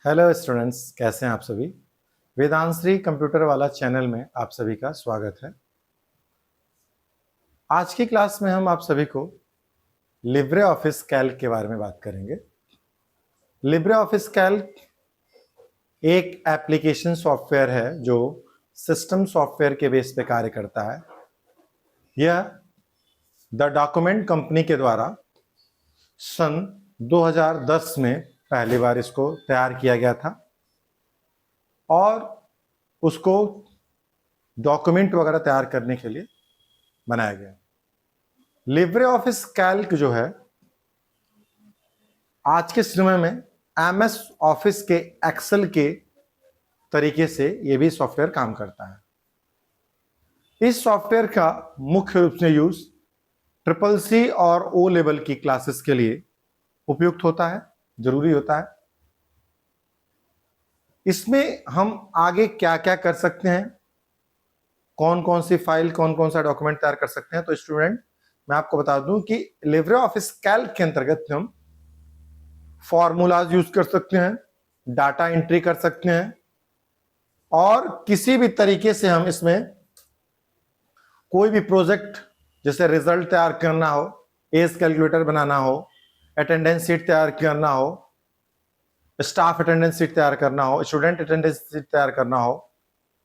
Hello students, कैसे हैं आप सभी। वेदांश्री कंप्यूटर वाला चैनल में आप सभी का स्वागत है। आज की क्लास में हम आप सभी को लिब्रे ऑफिस कैल्क के बारे में बात करेंगे। लिब्रे ऑफिस कैल्क एक एप्लीकेशन सॉफ्टवेयर है जो सिस्टम सॉफ्टवेयर के बेस पे कार्य करता है। यह द डॉक्यूमेंट कंपनी के द्वारा सन 2010 में पहली बार इसको तैयार किया गया था और उसको डॉक्यूमेंट वगैरह तैयार करने के लिए बनाया गया। लिब्रे ऑफिस कैल्क जो है आज के समय में एमएस ऑफिस के एक्सेल के तरीके से ये भी सॉफ्टवेयर काम करता है। इस सॉफ्टवेयर का मुख्य रूप से यूज CCC और ओ लेवल की क्लासेस के लिए उपयुक्त होता है, जरूरी होता है। इसमें हम आगे क्या क्या कर सकते हैं, कौन कौन सी फाइल, कौन कौन सा डॉक्यूमेंट तैयार कर सकते हैं। तो स्टूडेंट, मैं आपको बता दूं कि लिब्रे ऑफिस कैल्क के अंतर्गत हम फॉर्मूलाज यूज कर सकते हैं, डाटा एंट्री कर सकते हैं और किसी भी तरीके से हम इसमें कोई भी प्रोजेक्ट जैसे रिजल्ट तैयार करना हो, एज कैलकुलेटर बनाना हो, अटेंडेंस शीट तैयार करना हो, स्टाफ अटेंडेंस शीट तैयार करना हो, स्टूडेंट अटेंडेंस शीट तैयार करना हो,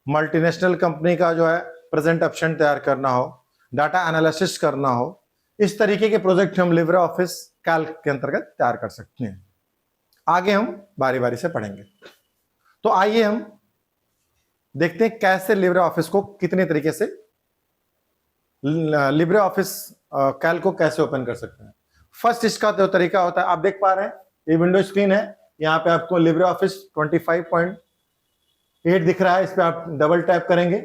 मल्टीनेशनल कंपनी का जो है प्रेजेंट ऑप्शन तैयार करना हो, डाटा एनालिसिस करना हो, इस तरीके के प्रोजेक्ट हम लिब्रे ऑफिस कैल्क के अंतर्गत तैयार कर सकते हैं। आगे हम बारी बारी से पढ़ेंगे। तो आइए हम देखते हैं कैसे लिब्रे ऑफिस को, कितने तरीके से लिब्रे ऑफिस कैल्क को कैसे ओपन कर सकते हैं। फर्स्ट इसका जो तरीका होता है, आप देख पा रहे हैं ये विंडो स्क्रीन है। यहाँ पे आपको लिब्रे ऑफिस 25.8 दिख रहा है। इस पर आप डबल टैप करेंगे,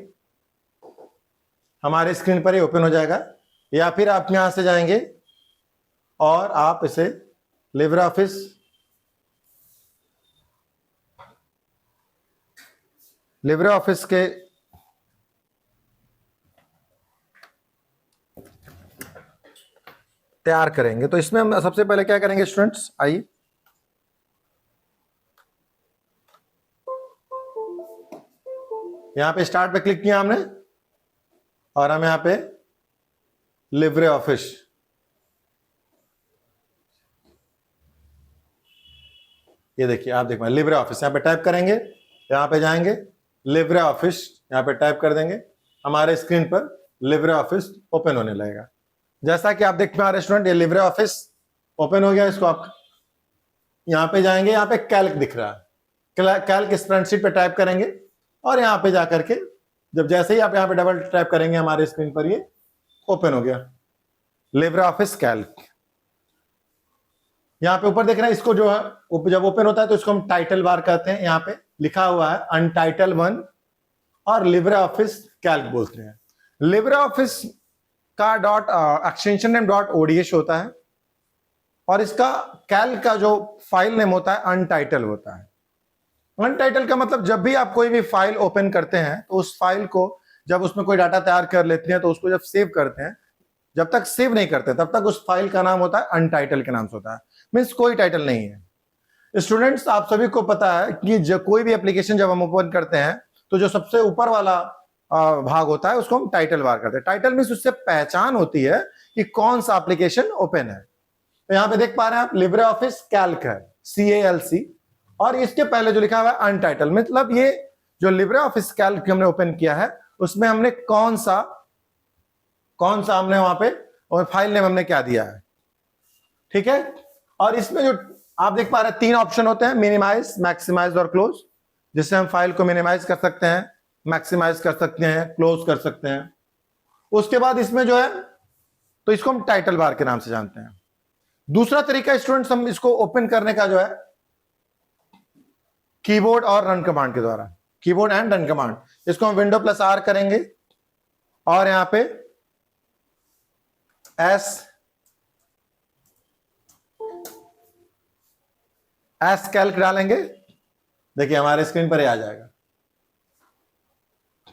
हमारे स्क्रीन पर ही ओपन हो जाएगा। या फिर आप यहां से जाएंगे और आप इसे लिब्रे ऑफिस के तैयार करेंगे। तो इसमें हम सबसे पहले क्या करेंगे स्टूडेंट्स, आइए यहां पे स्टार्ट पे क्लिक किया हमने और हम यहां पे लिब्रे ऑफिस, ये देखिए, आप देख लिब्रे ऑफिस यहां पे टाइप करेंगे, यहां पे जाएंगे लिब्रे ऑफिस, यहां पे टाइप कर देंगे, हमारे स्क्रीन पर लिब्रे ऑफिस ओपन होने लगेगा। जैसा कि आप देख पा रहे स्टूडेंट, ये लिब्रे ऑफिस ओपन हो गया। इसको आप यहां पे जाएंगे, यहां पे कैल्क दिख रहा है, कैल्क स्प्रेडशीट पे टाइप करेंगे और यहां पे जाकर के जब जैसे ही आप यहां पे डबल टैप करेंगे, हमारे स्क्रीन पर ये ओपन हो गया लिब्रे ऑफिस कैल्क। यहां पे ऊपर देख रहे हैं, इसको जो है जब ओपन होता है तो इसको हम टाइटल बार कहते हैं। यहां पे लिखा हुआ है अनटाइटल 1 और लिब्रे ऑफिस कैल्क बोलते हैं। लिब्रे ऑफिस का एक्सटेंशन नेम .ods होता है और इसका कैल्क का जो फाइल नेम होता है अनटाइटल होता है। अनटाइटल का मतलब जब भी आप कोई भी फाइल ओपन करते हैं तो उस फाइल को, जब उसमें कोई डाटा तैयार कर लेते हैं तो उसको जब सेव करते हैं, जब तक सेव नहीं करते तब तक उस फाइल का नाम होता है अनटाइटल के नाम से होता है, मीन्स कोई टाइटल नहीं है। स्टूडेंट्स, आप सभी को पता है कि जब कोई भी एप्लीकेशन जब हम ओपन करते हैं तो जो सबसे ऊपर वाला भाग होता है उसको हम टाइटल बार करते हैं। टाइटल मीन्स उससे पहचान होती है कि कौन सा एप्लीकेशन ओपन है। तो यहां पे देख पा रहे हैं आप लिब्रे ऑफिस कैल्क है, CALC, और इसके पहले जो लिखा हुआ है अनटाइटल, मतलब ये जो लिब्रे ऑफिस कैल्क हमने ओपन किया है उसमें हमने कौन सा हमने वहां पे और फाइल नेम हमने क्या दिया है, ठीक है। और इसमें जो आप देख पा रहे हैं 3 ऑप्शन होते हैं, मिनिमाइज, मैक्सिमाइज और क्लोज, जिससे हम फाइल को मिनिमाइज कर सकते हैं, मैक्सिमाइज कर सकते हैं, क्लोज कर सकते हैं। उसके बाद इसमें जो है, तो इसको हम टाइटल बार के नाम से जानते हैं। दूसरा तरीका स्टूडेंट्स, हम इसको ओपन करने का जो है कीबोर्ड और रन कमांड के द्वारा, कीबोर्ड एंड रन कमांड। इसको हम Window+R करेंगे और यहां पे एस कैल्क डालेंगे। देखिए हमारे स्क्रीन पर ही आ जाएगा,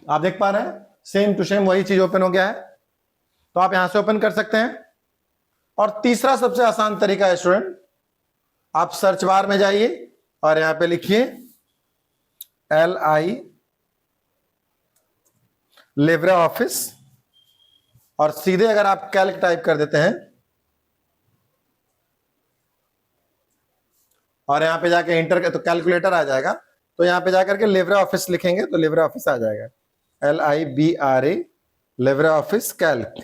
आप देख पा रहे हैं सेम टू सेम वही चीज ओपन हो गया है। तो आप यहां से ओपन कर सकते हैं। और तीसरा सबसे आसान तरीका है स्टूडेंट, आप सर्च बार में जाइए और यहां पे लिखिए LI लिब्रे ऑफिस, और सीधे अगर आप कैल्क टाइप कर देते हैं और यहां पे जाके इंटर तो कैलकुलेटर आ जाएगा, तो यहां पे जाकर के लिब्रे ऑफिस लिखेंगे तो लिब्रे ऑफिस आ जाएगा, LIBRE लिब्रे ऑफिस कैल्क।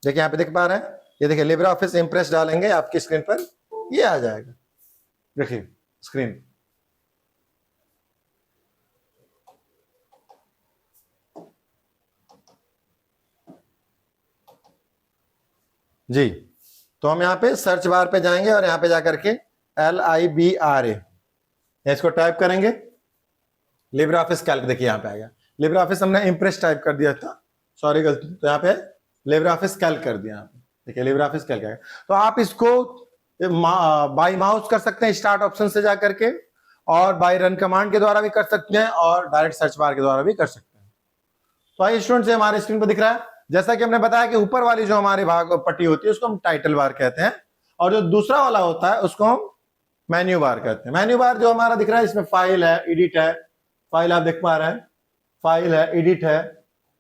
देखिए यहां पे देख पा रहे हैं, ये देखिए लिब्रे ऑफिस इंप्रेस डालेंगे आपकी स्क्रीन पर, ये आ जाएगा, देखिए स्क्रीन। जी, तो हम यहाँ पे सर्च बार पे जाएंगे और यहाँ पे जाकर के LIBRE इसको टाइप करेंगे, लिब्रे ऑफिस कैल्क। देखिए यहाँ पे आ गया, लिब्रे ऑफिस हमने इंप्रेस टाइप कर दिया था, सॉरी गलती, तो यहाँ पे लिब्रे ऑफिस कैल्क कर दिया यहाँ पे। देखिए लिब्रे ऑफिस कैल्क है। तो आप इसको बाई माउस कर सकते हैं स्टार्ट ऑप्शन से जाकर के, और बाई रन कमांड के द्वारा भी कर सकते हैं, और डायरेक्ट सर्च बार के द्वारा भी कर सकते हैं। तो आइए स्टूडेंट, से हमारे स्क्रीन पर दिख रहा है, जैसा कि हमने बताया कि ऊपर वाली जो हमारी भाग पट्टी होती है उसको हम टाइटल बार कहते हैं, और जो दूसरा वाला होता है उसको हम मेन्यू बार कहते हैं। मेन्यू बार जो हमारा दिख रहा है, इसमें फाइल है, एडिट है, फाइल आप देख पा रहे हैं, फाइल है, एडिट है,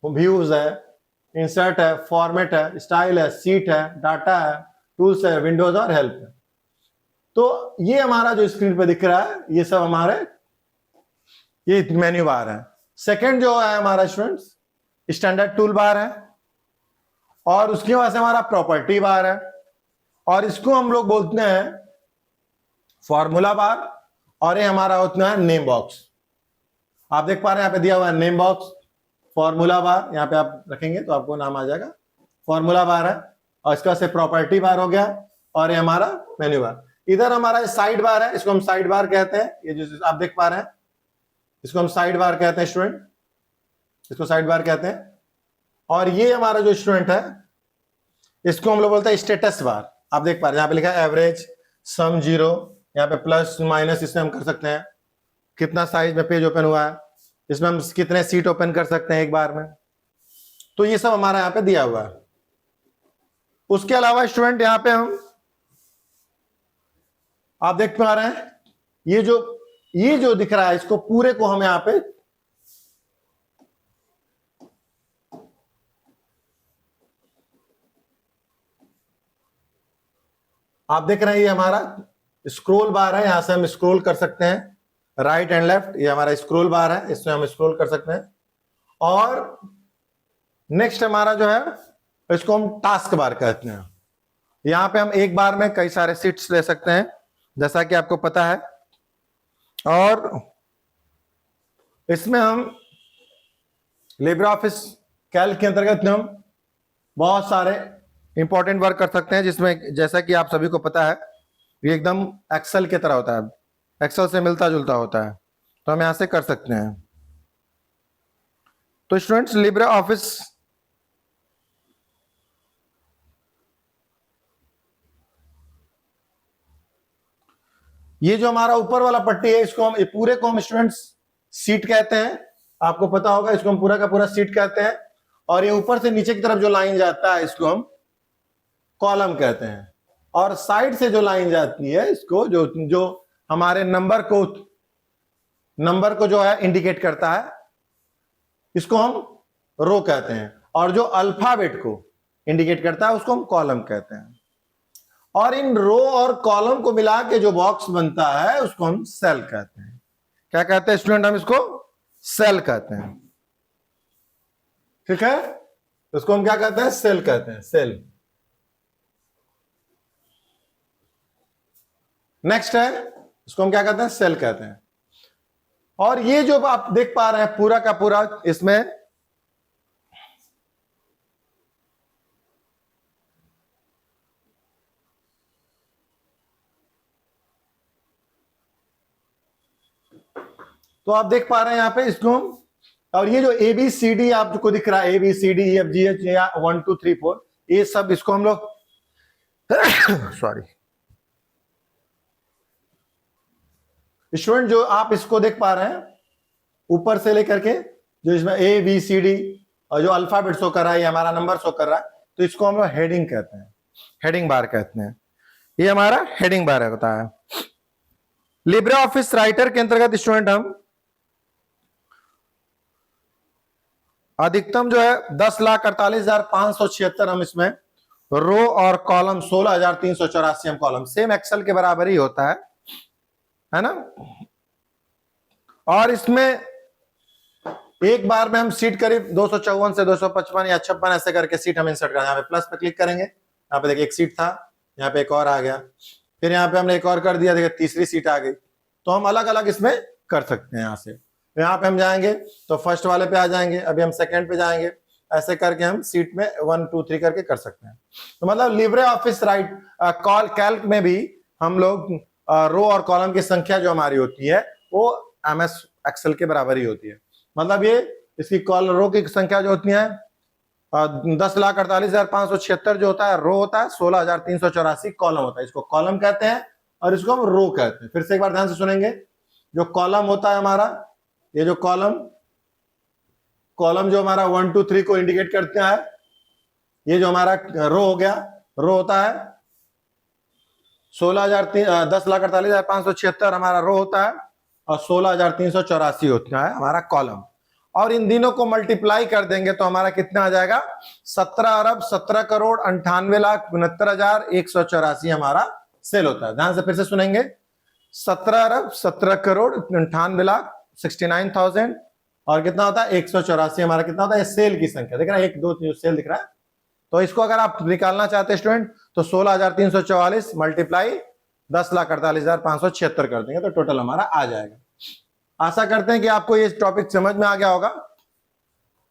व्यूज है, इंसर्ट है, फॉर्मेट है, स्टाइल है, सीट है, डाटा है, टूल्स है, विंडोज और हेल्प है। तो ये हमारा जो स्क्रीन पे दिख रहा है ये सब हमारे ये मेन्यू बार है। सेकंड जो है हमारा स्टूडेंट्स स्टैंडर्ड टूल बार है, और उसके बाद से हमारा प्रॉपर्टी बार है, और इसको हम लोग बोलते हैं फॉर्मूला बार, और ये हमारा होता है नेम बॉक्स। आप देख पा रहे हैं यहाँ पे दिया हुआ है नेम बॉक्स, फॉर्मूला बार, यहाँ पे आप रखेंगे तो आपको नाम आ जाएगा, फॉर्मूला बार है, और इसका से प्रॉपर्टी बार हो गया, और ये हमारा मेन्यू बार। इधर हमारा साइड बार है, इसको हम साइड बार कहते हैं, ये जो आप देख पा रहे हैं इसको हम साइड बार कहते हैं स्टूडेंट, इसको साइड बार कहते हैं। और ये हमारा जो स्टूडेंट है इसको हम लोग बोलते हैं स्टेटस बार। आप देख पा रहे हैं यहाँ पे लिखा है एवरेज, सम जीरो, यहाँ पे प्लस माइनस इसमें हम कर सकते हैं, कितना साइज में पेज ओपन हुआ है, इसमें हम कितने सीट ओपन कर सकते हैं एक बार में। तो ये सब हमारा यहाँ पे दिया हुआ है। उसके अलावा स्टूडेंट यहाँ पे हम आप देख पा रहे हैं ये जो दिख रहा है इसको पूरे को हम यहाँ पे आप देख रहे हैं, ये हमारा स्क्रॉल बार है, यहां से हम स्क्रॉल कर सकते हैं राइट एंड लेफ्ट, ये हमारा स्क्रॉल बार है, इसमें हम स्क्रॉल कर सकते हैं। और नेक्स्ट हमारा जो है इसको हम टास्क बार कहते हैं। यहां पे हम एक बार में कई सारे सीट्स ले सकते हैं जैसा कि आपको पता है, और इसमें हम लिब्रे ऑफिस कैल्क के अंतर्गत हम बहुत सारे इंपॉर्टेंट वर्क कर सकते हैं, जिसमें जैसा कि आप सभी को पता है ये एकदम एक्सेल की तरह होता है, एक्सेल से मिलता जुलता होता है, तो हम यहां से कर सकते हैं। तो स्टूडेंट्स लिब्रे ऑफिस ये जो हमारा ऊपर वाला पट्टी है इसको हम पूरे को हम स्टूडेंट्स सीट कहते हैं, आपको पता होगा इसको हम पूरा का पूरा सीट कहते हैं। और ये ऊपर से नीचे की तरफ जो लाइन जाता है इसको हम कॉलम कहते हैं, और साइड से जो लाइन जाती है इसको जो हमारे नंबर को जो है इंडिकेट करता है इसको हम रो कहते हैं, और जो अल्फाबेट को इंडिकेट करता है उसको हम कॉलम कहते हैं। और इन रो और कॉलम को मिला के जो बॉक्स बनता है उसको हम सेल कहते हैं। क्या कहते हैं स्टूडेंट? हम इसको सेल कहते हैं, ठीक है, उसको हम क्या कहते हैं? सेल कहते हैं, सेल। नेक्स्ट है इसको हम क्या कहते हैं? सेल कहते हैं। और ये जो आप देख पा रहे हैं पूरा का पूरा इसमें तो आप देख पा रहे हैं यहां पे इसको हम, और ये जो ABCD आपको दिख रहा है ABCDEFGH या 1 2 3 4 ये सब इसको हम लोग सॉरी स्टूडेंट जो आप इसको देख पा रहे हैं ऊपर से लेकर के जो इसमें ABCD और जो अल्फाबेट शो कर रहा है ये हमारा नंबर शो कर रहा है, तो इसको हम लोग हेडिंग कहते हैं, हेडिंग बार कहते हैं। ये हमारा हेडिंग बार होता है। लिब्रे ऑफिस राइटर के अंतर्गत स्टूडेंट हम अधिकतम जो है 10,48,576 हम इसमें रो और कॉलम 16,384 हम कॉलम, सेम एक्सेल के बराबर ही होता है ना। और इसमें एक बार में हम सीट करीब 254 से 255 या 56 ऐसे करके सीट हम इंसर्ट करेंगे। यहाँ पे प्लस पे क्लिक करेंगे, यहाँ पे देखिए एक सीट था, यहाँ पे एक और आ गया, फिर यहाँ पे हमने एक और कर दिया, देखिए तीसरी सीट आ गई। तो हम अलग अलग इसमें कर सकते हैं। यहाँ से यहाँ पे हम जाएंगे तो फर्स्ट वाले पे आ जाएंगे, अभी हम सेकंड पे जाएंगे, ऐसे करके हम सीट में 1 2 3 करके कर सकते हैं। तो मतलब Libre office right call Calc में भी हम लोग रो और कॉलम की संख्या जो हमारी होती है वो MS एक्सेल के बराबर ही होती है। मतलब ये इसकी कॉल रो की संख्या जो होती है 10,48,576 जो होता है रो होता है, 16,384 कॉलम होता है। इसको कॉलम कहते हैं और इसको हम रो कहते हैं। फिर से एक बार ध्यान से सुनेंगे, जो कॉलम होता है हमारा, ये जो कॉलम जो हमारा 1 2 3 को इंडिकेट करते हैं, ये जो हमारा रो हो गया, रो होता है 10,48,576 हमारा रो होता है और 16,384 होता है हमारा कॉलम। और इन दिनों को मल्टीप्लाई कर देंगे तो हमारा कितना आ जाएगा, 17,17,68,69,184 हमारा सेल होता है। ध्यान से फिर से सुनेंगे, 17,17,68,69,000 और कितना होता है 184 हमारा कितना होता है सेल की संख्या। देख रहा है 1 2 3 सेल दिख रहा है। तो इसको अगर आप निकालना चाहते हैं स्टूडेंट तो 16,344 मल्टीप्लाई 10,48,576 कर देंगे तो टोटल हमारा आ जाएगा। आशा करते हैं कि आपको ये टॉपिक समझ में आ गया होगा।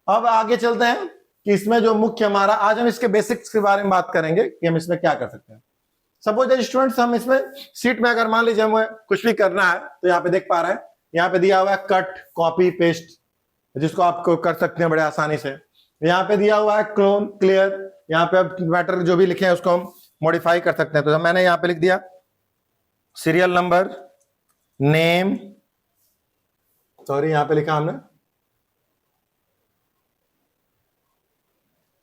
अब आगे चलते हैं कि इसमें जो मुख्य हमारा, आज हम इसके बेसिक्स के बारे में बात करेंगे कि हम इसमें क्या कर सकते हैं। सपोज स्टूडेंट्स हम इसमें सीट में अगर मान लीजिए हमें कुछ भी करना है तो यहाँ पे देख पा रहे हैं, यहाँ पे दिया हुआ है कट कॉपी पेस्ट, जिसको आप कर सकते हैं बड़े आसानी से। यहाँ पे दिया हुआ है क्लोन क्लियर, यहाँ पे अब मैटर जो भी लिखे हैं उसको हम मॉडिफाई कर सकते हैं। तो मैंने यहाँ पे लिख दिया सीरियल नंबर नेम, सॉरी यहां पे लिखा हमने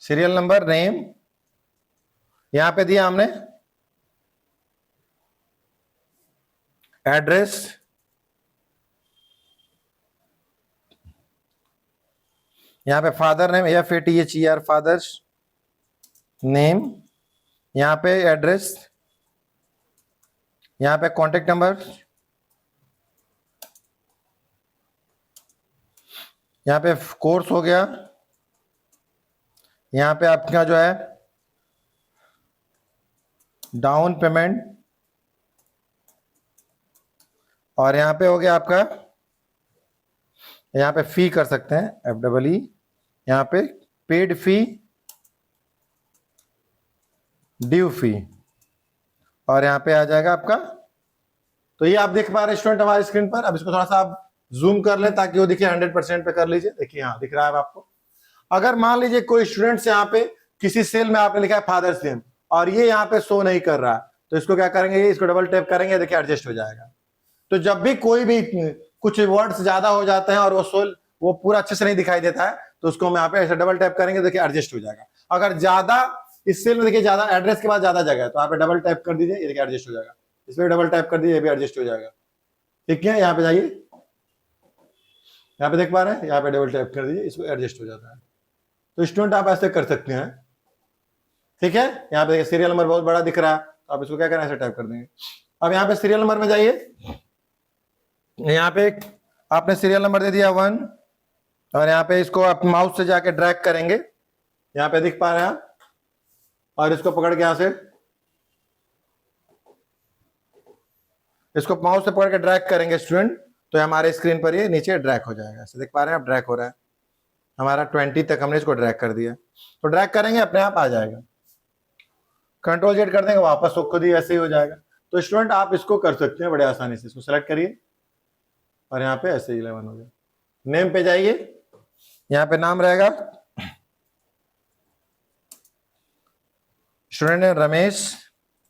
सीरियल नंबर नेम, यहां पे दिया हमने एड्रेस, यहां पे father name FATHER father's name, यहां पे एड्रेस, यहां पे कॉन्टेक्ट नंबर, यहाँ पे कोर्स हो गया, यहाँ पे आपका जो है डाउन पेमेंट, और यहाँ पे हो गया आपका, यहाँ पे फी कर सकते हैं FEE, यहाँ पे पेड फी, ड्यू फी, और यहाँ पे आ जाएगा आपका। तो ये आप देख पा रहे हैं स्टूडेंट हमारे स्क्रीन पर। अब इसको थोड़ा सा आप जूम कर लें ताकि वो देखिए 100% पे कर लीजिए। देखिए यहाँ दिख रहा है आपको। अगर मान लीजिए कोई स्टूडेंट्स यहाँ पे किसी सेल में आपने लिखा है फादर्स नेम और ये यहाँ पे शो नहीं कर रहा है, तो इसको क्या करेंगे, इसको डबल टैप करेंगे, देखिए एडजस्ट हो जाएगा। तो जब भी कोई भी कुछ वर्ड्स ज्यादा हो जाते हैं और वो पूरा अच्छे से नहीं दिखाई देता है तो उसको हम यहाँ पे ऐसे डबल टैप करेंगे, देखिए एडजस्ट हो जाएगा। अगर ज्यादा इस सेल में देखिए ज्यादा एड्रेस के बाद ज्यादा जगह है तो यहाँ पे डबल टैप कर दीजिए, ये देखिए एडजस्ट हो जाएगा। इसमें डबल टैप कर दीजिए, ये भी एडजस्ट हो जाएगा। ठीक है, यहाँ पे जाइए, यहाँ पे देख पा रहे हैं, यहाँ पे डबल टैप कर दीजिए, इसको एडजस्ट हो जाता है। तो स्टूडेंट आप ऐसे कर सकते हैं। ठीक है, यहाँ पे सीरियल नंबर बहुत बड़ा दिख रहा है, तो आप इसको क्या करें, ऐसे टाइप कर देंगे। अब यहाँ पे सीरियल नंबर में जाइए, यहाँ पे आपने सीरियल नंबर दे दिया 1 और यहाँ पे इसको आप माउस से जाके ड्रैग करेंगे, यहाँ पे दिख पा रहे हैं आप, और इसको पकड़ के यहाँ से इसको माउस से पकड़ के ड्रैग करेंगे स्टूडेंट, तो हमारे स्क्रीन पर ये नीचे ड्रैग हो जाएगा। ऐसे देख पा रहे हैं आप, ड्रैग हो रहा है हमारा 20 तक हमने इसको ड्रैग कर दिया। तो ड्रैग करेंगे अपने आप आ जाएगा, कंट्रोल Z कर देंगे वापस वो खुद ही ऐसे ही हो जाएगा। तो स्टूडेंट आप इसको कर सकते हैं बड़े आसानी से। इसको सेलेक्ट करिए और यहाँ पे ऐसे 11 हो गया। नेम पे जाइए, यहाँ पे नाम रहेगा स्टूडेंट है रमेश,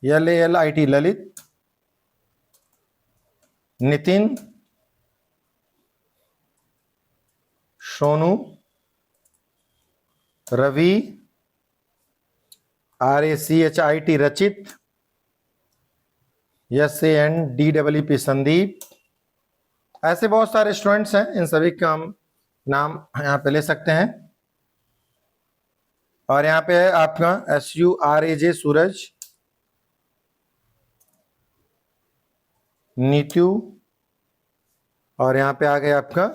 LALIT ललित, नितिन, सोनू, रवि RACHIT रचित, SANDEEP संदीप। ऐसे बहुत सारे स्टूडेंट्स हैं, इन सभी का हम नाम यहाँ पे ले सकते हैं। और यहाँ पे है आपका SURAJ सूरज, नीतू, और यहाँ पे आ गया आपका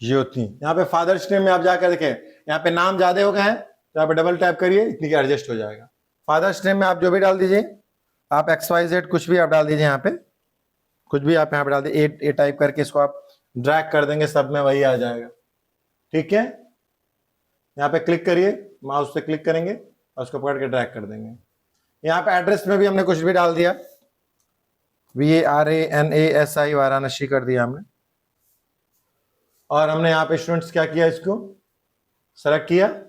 ज्योति। यहाँ पे फादर्स नेम में आप जाकर देखें, यहाँ पे नाम ज्यादा हो गए हैं तो यहाँ पे डबल टैप करिए, इतनी के एडजस्ट हो जाएगा। फादर्स नेम में आप जो भी डाल दीजिए, आप XYZ कुछ भी आप डाल दीजिए, यहाँ पे कुछ भी आप यहाँ पे डाल दीजिए, ए टाइप करके इसको आप ड्रैग कर देंगे, सब में वही आ जाएगा। ठीक है, यहाँ पे क्लिक करिए, माउस पे क्लिक करेंगे और उसको पकड़ के ड्रैग कर देंगे। यहाँ पे एड्रेस में भी हमने कुछ भी डाल दिया, VARANASI वाराणसी कर दिया हमने। और हमने यहाँ पे स्टूडेंट्स क्या किया, इसको सेलेक्ट किया और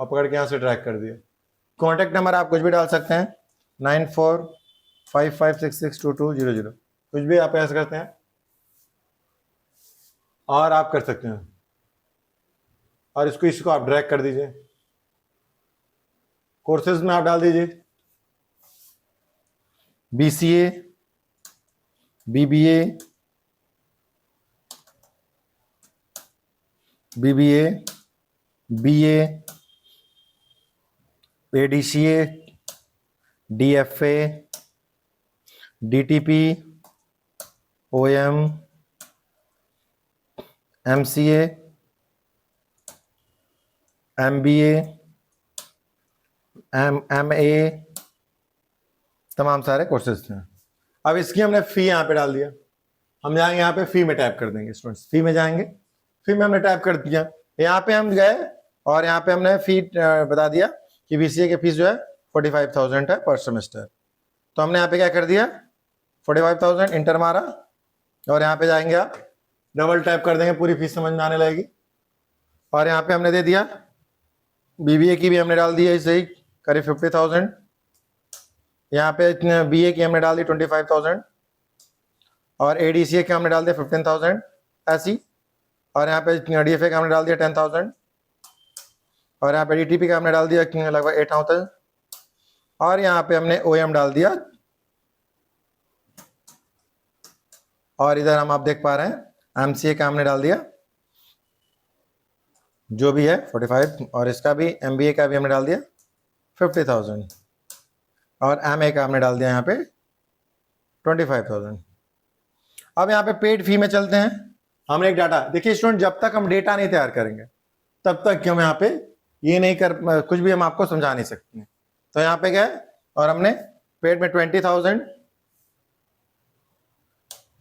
पकड़ के यहाँ से ड्रैग कर दिया। कॉन्टेक्ट नंबर आप कुछ भी डाल सकते हैं, 9455662200, कुछ भी आप ऐसा करते हैं और आप कर सकते हैं। और इसको आप ड्रैग कर दीजिए, कोर्सेज में आप डाल दीजिए BCA, BBA, BA, ADCA, DFA, DTP, OM, MCA, MBA, MA, तमाम सारे कोर्सेज हैं। अब इसकी हमने फी यहाँ पे डाल दिया, हम जाएंगे यहाँ पे फी में टाइप कर देंगे स्टूडेंट्स, फी में जाएंगे, फी में हमने टाइप कर दिया। यहाँ पे हम गए और यहाँ पे हमने फी बता दिया कि BCA की फीस जो है 45,000 है पर सेमेस्टर। तो हमने यहाँ पे क्या कर दिया, 45,000 इंटर मारा और यहाँ पे जाएंगे आप डबल टाइप कर देंगे, पूरी फीस समझ में आने लगेगी। और यहाँ पे हमने दे दिया BBA की भी हमने डाल दी है ऐसे ही करीब 50,000, यहाँ पे BA की हमने डाल दी 25,000 और ADCA के हमने डाल दिया 15,000 ऐसी। और यहाँ पे DFA का हमने डाल दिया 10,000 और यहाँ पे DTP का हमने डाल दिया लगभग 8,000 और यहाँ पे हमने OM डाल दिया। और इधर हम आप देख पा रहे हैं MCA का हमने डाल दिया जो भी है 45 और इसका भी MBA का भी हमने डाल दिया 50,000 और MA का हमने डाल दिया यहाँ पे 25,000। अब यहाँ पे पेड फी में चलते हैं। हमने एक डाटा देखिए स्टूडेंट, जब तक हम डेटा नहीं तैयार करेंगे तब तक कि हम यहाँ पे ये नहीं कर, कुछ भी हम आपको समझा नहीं सकते हैं। तो यहाँ पे गए और हमने पेड में 20,000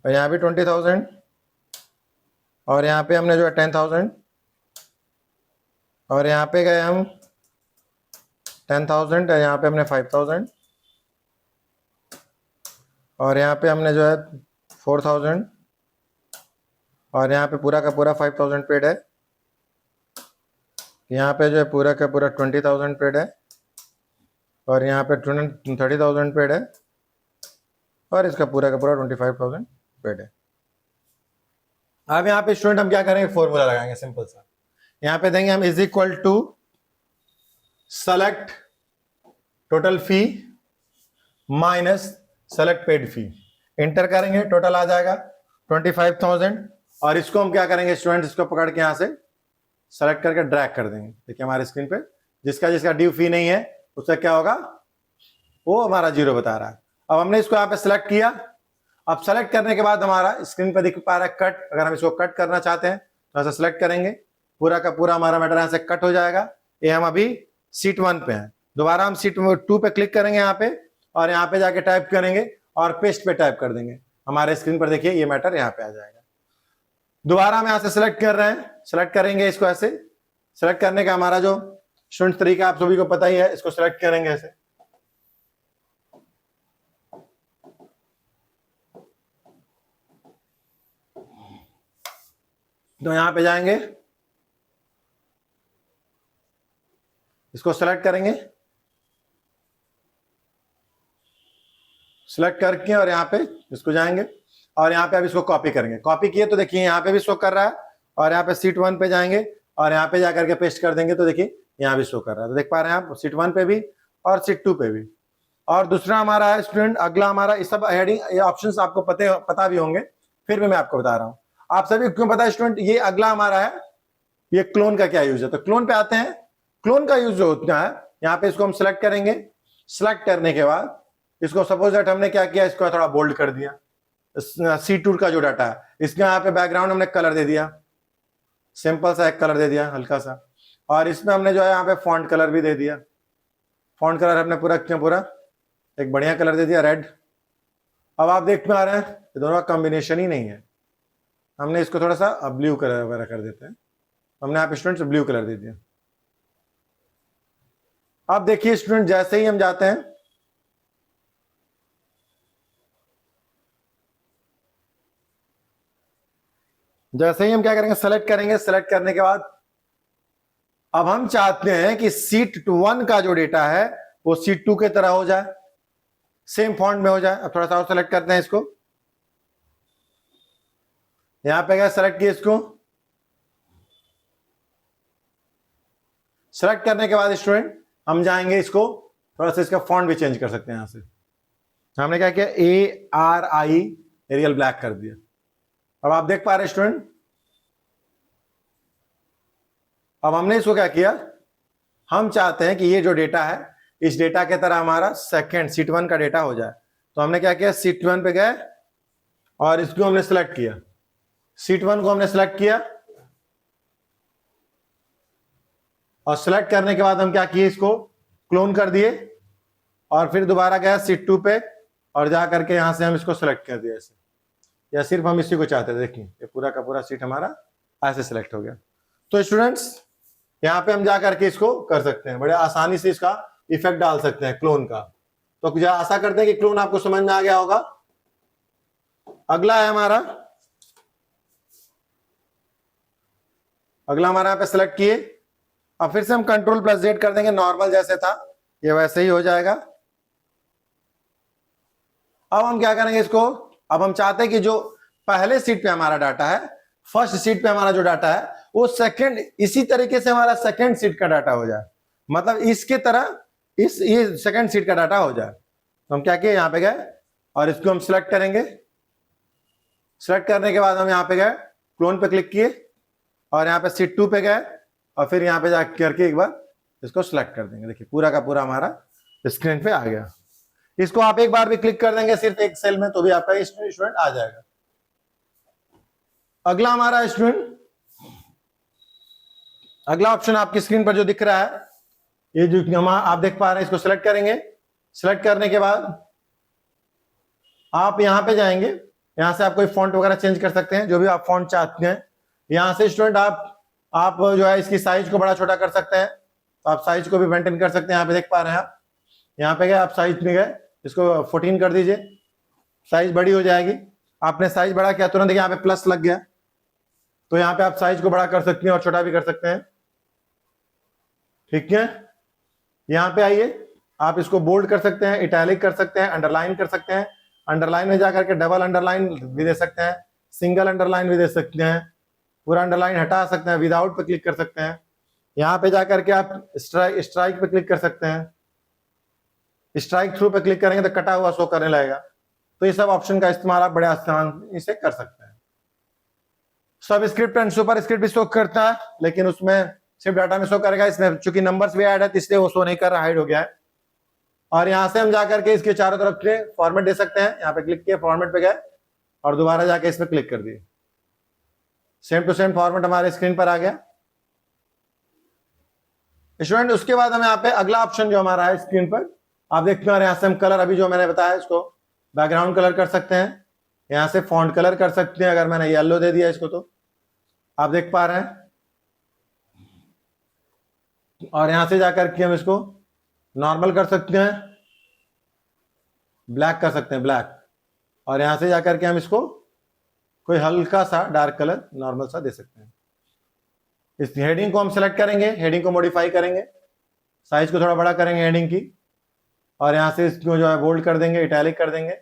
और यहाँ भी 20,000 और यहाँ पे हमने जो है 10,000 और यहाँ पे गए हम 10,000 और यहाँ पे हमने 5,000 और यहाँ पे हमने जो है 4,000 और यहाँ पे पूरा का पूरा 5,000 पेड है। यहाँ पे जो है पूरा का पूरा 20,000 पेड है और यहाँ पे 30,000 पेड है और इसका पूरा का पूरा 25,000 पेड है। अब यहाँ पे स्टूडेंट हम क्या करेंगे, फॉर्मूला लगाएंगे सिंपल सा। यहाँ पे देंगे हम is equal to select total fee minus select paid fee, enter करेंगे, टोटल आ जाएगा 25,000 और इसको हम क्या करेंगे स्टूडेंट, इसको पकड़ के यहाँ से सेलेक्ट करके ड्रैग कर देंगे। देखिए हमारे स्क्रीन पे जिसका ड्यू फी नहीं है उसका क्या होगा, वो हमारा 0 बता रहा है। अब हमने इसको यहाँ पे सेलेक्ट किया। अब सेलेक्ट करने के बाद हमारा स्क्रीन पे दिख पा रहा है कट। अगर हम इसको कट करना चाहते हैं तो ऐसा सेलेक्ट करेंगे, पूरा का पूरा हमारा मैटर यहाँ से कट हो जाएगा। ये हम अभी सीट 1 पे हैं, दोबारा हम सीट 2 पे क्लिक करेंगे यहाँ पे और यहाँ पे जाके टाइप करेंगे और पेस्ट पे टाइप कर देंगे। हमारे स्क्रीन पर देखिए ये मैटर यहाँ पे आ जाएगा। दोबारा हम यहाँ से सिलेक्ट कर रहे हैं, सिलेक्ट करेंगे इसको ऐसे। सिलेक्ट करने का हमारा जो स्टूडेंट तरीका आप सभी को पता ही है, इसको सिलेक्ट करेंगे ऐसे। तो यहां पे जाएंगे, इसको सिलेक्ट करेंगे, सिलेक्ट करके और यहाँ पे इसको जाएंगे और यहाँ पे अब इसको कॉपी करेंगे। कॉपी किए तो देखिए यहाँ पे भी शो कर रहा है और यहाँ पे सीट 1 पे जाएंगे और यहाँ पे जाकर के पेस्ट कर देंगे तो देखिए यहाँ भी शो कर रहा है। तो देख पा रहे हैं आप सीट 1 पे भी और सीट 2 पे भी। और दूसरा हमारा है स्टूडेंट, अगला हमारा, इस सब हेडिंग ऑप्शंस आपको पता भी होंगे, फिर भी मैं आपको बता रहा हूं। आप सभी क्यों पता है स्टूडेंट? ये अगला हमारा है, ये क्लोन का क्या यूज है। तो क्लोन पे आते हैं। क्लोन का यूज जो होता है, यहाँ पे इसको हम सिलेक्ट करेंगे। सिलेक्ट करने के बाद इसको सपोज दैट हमने क्या किया, इसको थोड़ा बोल्ड कर दिया। C2 का जो डाटा है, इसके यहाँ पे बैकग्राउंड हमने कलर दे दिया, सिंपल सा एक कलर दे दिया हल्का सा। और इसमें हमने जो है यहाँ पे फॉन्ट कलर भी दे दिया। फॉन्ट कलर हमने पूरा एक बढ़िया कलर दे दिया, रेड। अब आप देख पा रहे हैं ये दोनों का कॉम्बिनेशन ही नहीं है। हमने इसको थोड़ा सा ब्लू कलर वगैरह कर देते हैं। हमने आप स्टूडेंट्स ब्लू कलर दे दिया। अब देखिए स्टूडेंट, जैसे ही हम जाते हैं, जैसे ही हम क्या करेंगे, सेलेक्ट करेंगे। सेलेक्ट करने के बाद अब हम चाहते हैं कि C1 का जो डेटा है वो C2 के तरह हो जाए, सेम फॉन्ट में हो जाए। अब थोड़ा सा और सेलेक्ट करते हैं इसको, यहां पे गए, सेलेक्ट किए इसको। सेलेक्ट करने के बाद स्टूडेंट हम जाएंगे, इसको थोड़ा सा इसका फॉन्ट भी चेंज कर सकते हैं। यहां से हमने क्या किया, ARI एरियल ब्लैक कर दिया। अब आप देख पा रहे स्टूडेंट, अब हमने इसको क्या किया, हम चाहते हैं कि ये जो डेटा है, इस डेटा के तरह हमारा सेकंड C1 का डेटा हो जाए। तो हमने क्या किया, C1 पे गए और इसको हमने सिलेक्ट किया। C1 को हमने सिलेक्ट किया और सिलेक्ट करने के बाद हम क्या किए, इसको क्लोन कर दिए और फिर दोबारा गया C2 पे और जा करके यहां से हम इसको सिलेक्ट कर दिया ऐसे। या सिर्फ हम इसी को चाहते थे, देखिए ये पूरा का पूरा सीट हमारा ऐसे सिलेक्ट हो गया। तो स्टूडेंट्स यहाँ पे हम जा करके इसको कर सकते हैं, बड़े आसानी से इसका इफेक्ट डाल सकते हैं क्लोन का। तो आशा करते हैं कि क्लोन आपको समझ में आ गया होगा। अगला है हमारा, यहाँ पे सिलेक्ट किए। अब फिर से हम Ctrl+Z कर देंगे, नॉर्मल जैसे था ये वैसे ही हो जाएगा। अब हम क्या करेंगे इसको, अब हम चाहते हैं कि जो पहले सीट पे हमारा डाटा है, फर्स्ट सीट पे हमारा जो डाटा है वो सेकंड, इसी तरीके से हमारा सेकंड सीट का डाटा हो जाए, मतलब इसके तरह ये सेकंड सीट का डाटा हो जाए। तो हम क्या किए, यहाँ पे गए और इसको हम सिलेक्ट करेंगे। सिलेक्ट करने के बाद हम यहाँ पे गए, क्लोन पे क्लिक किए और यहाँ पे C2 पे गए और फिर यहाँ पे जाकर करके एक बार इसको सिलेक्ट कर देंगे। देखिए पूरा का पूरा हमारा स्क्रीन पे आ गया। इसको आप एक बार भी क्लिक कर देंगे सिर्फ एक सेल में, तो भी आपका स्टूडेंट आ जाएगा। अगला हमारा स्टूडेंट, अगला ऑप्शन आपकी स्क्रीन पर जो दिख रहा है, ये जो हम आप देख पा रहे हैं, इसको सिलेक्ट करेंगे। सिलेक्ट करने के बाद आप यहां पे जाएंगे, यहां से आप कोई फॉन्ट वगैरह चेंज कर सकते हैं, जो भी आप फॉन्ट चाहते हैं। यहां से स्टूडेंट आप जो है इसकी साइज को बड़ा छोटा कर सकते हैं, तो आप साइज को भी मेंटेन कर सकते हैं। यहाँ पे देख पा रहे हैं आप, यहाँ पे गए, आप साइज में गए, इसको 14 कर दीजिए, साइज बड़ी हो जाएगी। आपने साइज बड़ा किया, तुरंत यहाँ पे प्लस लग गया, तो यहाँ पे आप साइज को बड़ा कर सकते हैं और छोटा भी कर सकते हैं। ठीक है, यहाँ पे आइए, आप इसको बोल्ड कर सकते हैं, इटैलिक कर सकते हैं, अंडरलाइन कर सकते हैं। अंडरलाइन में जाकर के डबल अंडरलाइन भी दे सकते हैं, सिंगल अंडरलाइन भी दे सकते हैं, पूरा अंडरलाइन हटा सकते हैं, विदाउट पे क्लिक कर सकते हैं। यहाँ पे जाकर के आप स्ट्राइक पे क्लिक कर सकते हैं। स्ट्राइक थ्रू पे क्लिक करेंगे तो कटा हुआ शो करने लगेगा। तो ये सब ऑप्शन का इस्तेमाल आप बड़े आसानी से कर सकते हैं। सब स्क्रिप्ट एंड सुपर स्क्रिप्ट भी शो करता है, लेकिन उसमें सिर्फ डाटा में शो करेगा। इसमें चूंकि नंबर्स भी ऐड है, इसलिए वो शो नहीं कर रहा, हाइड हो गया है। और यहाँ से हम जाकर के इसके चारों तरफ के फॉर्मेट दे सकते हैं। यहाँ पे क्लिक किया, फॉर्मेट पे गए और दोबारा जाके इस पे क्लिक कर दिए, सेम टू सेम फॉर्मेट हमारे स्क्रीन पर आ गया। स्टूडेंट उसके बाद हम यहाँ पे अगला ऑप्शन जो हमारा है स्क्रीन पर, आप देखते हैं, यहाँ से हम कलर, अभी जो मैंने बताया, इसको बैकग्राउंड कलर कर सकते हैं, यहाँ से फॉन्ट कलर कर सकते हैं। अगर मैंने येलो दे दिया इसको, तो आप देख पा रहे हैं। और यहां से जाकर के हम इसको नॉर्मल कर सकते हैं, ब्लैक कर सकते हैं, ब्लैक। और यहां से जाकर के हम इसको कोई हल्का सा डार्क कलर नॉर्मल सा दे सकते हैं। इस हेडिंग को हम सेलेक्ट करेंगे, हेडिंग को मॉडिफाई करेंगे, साइज को थोड़ा बड़ा करेंगे हेडिंग की, और यहां से इसको जो है बोल्ड कर देंगे, इटैलिक कर देंगे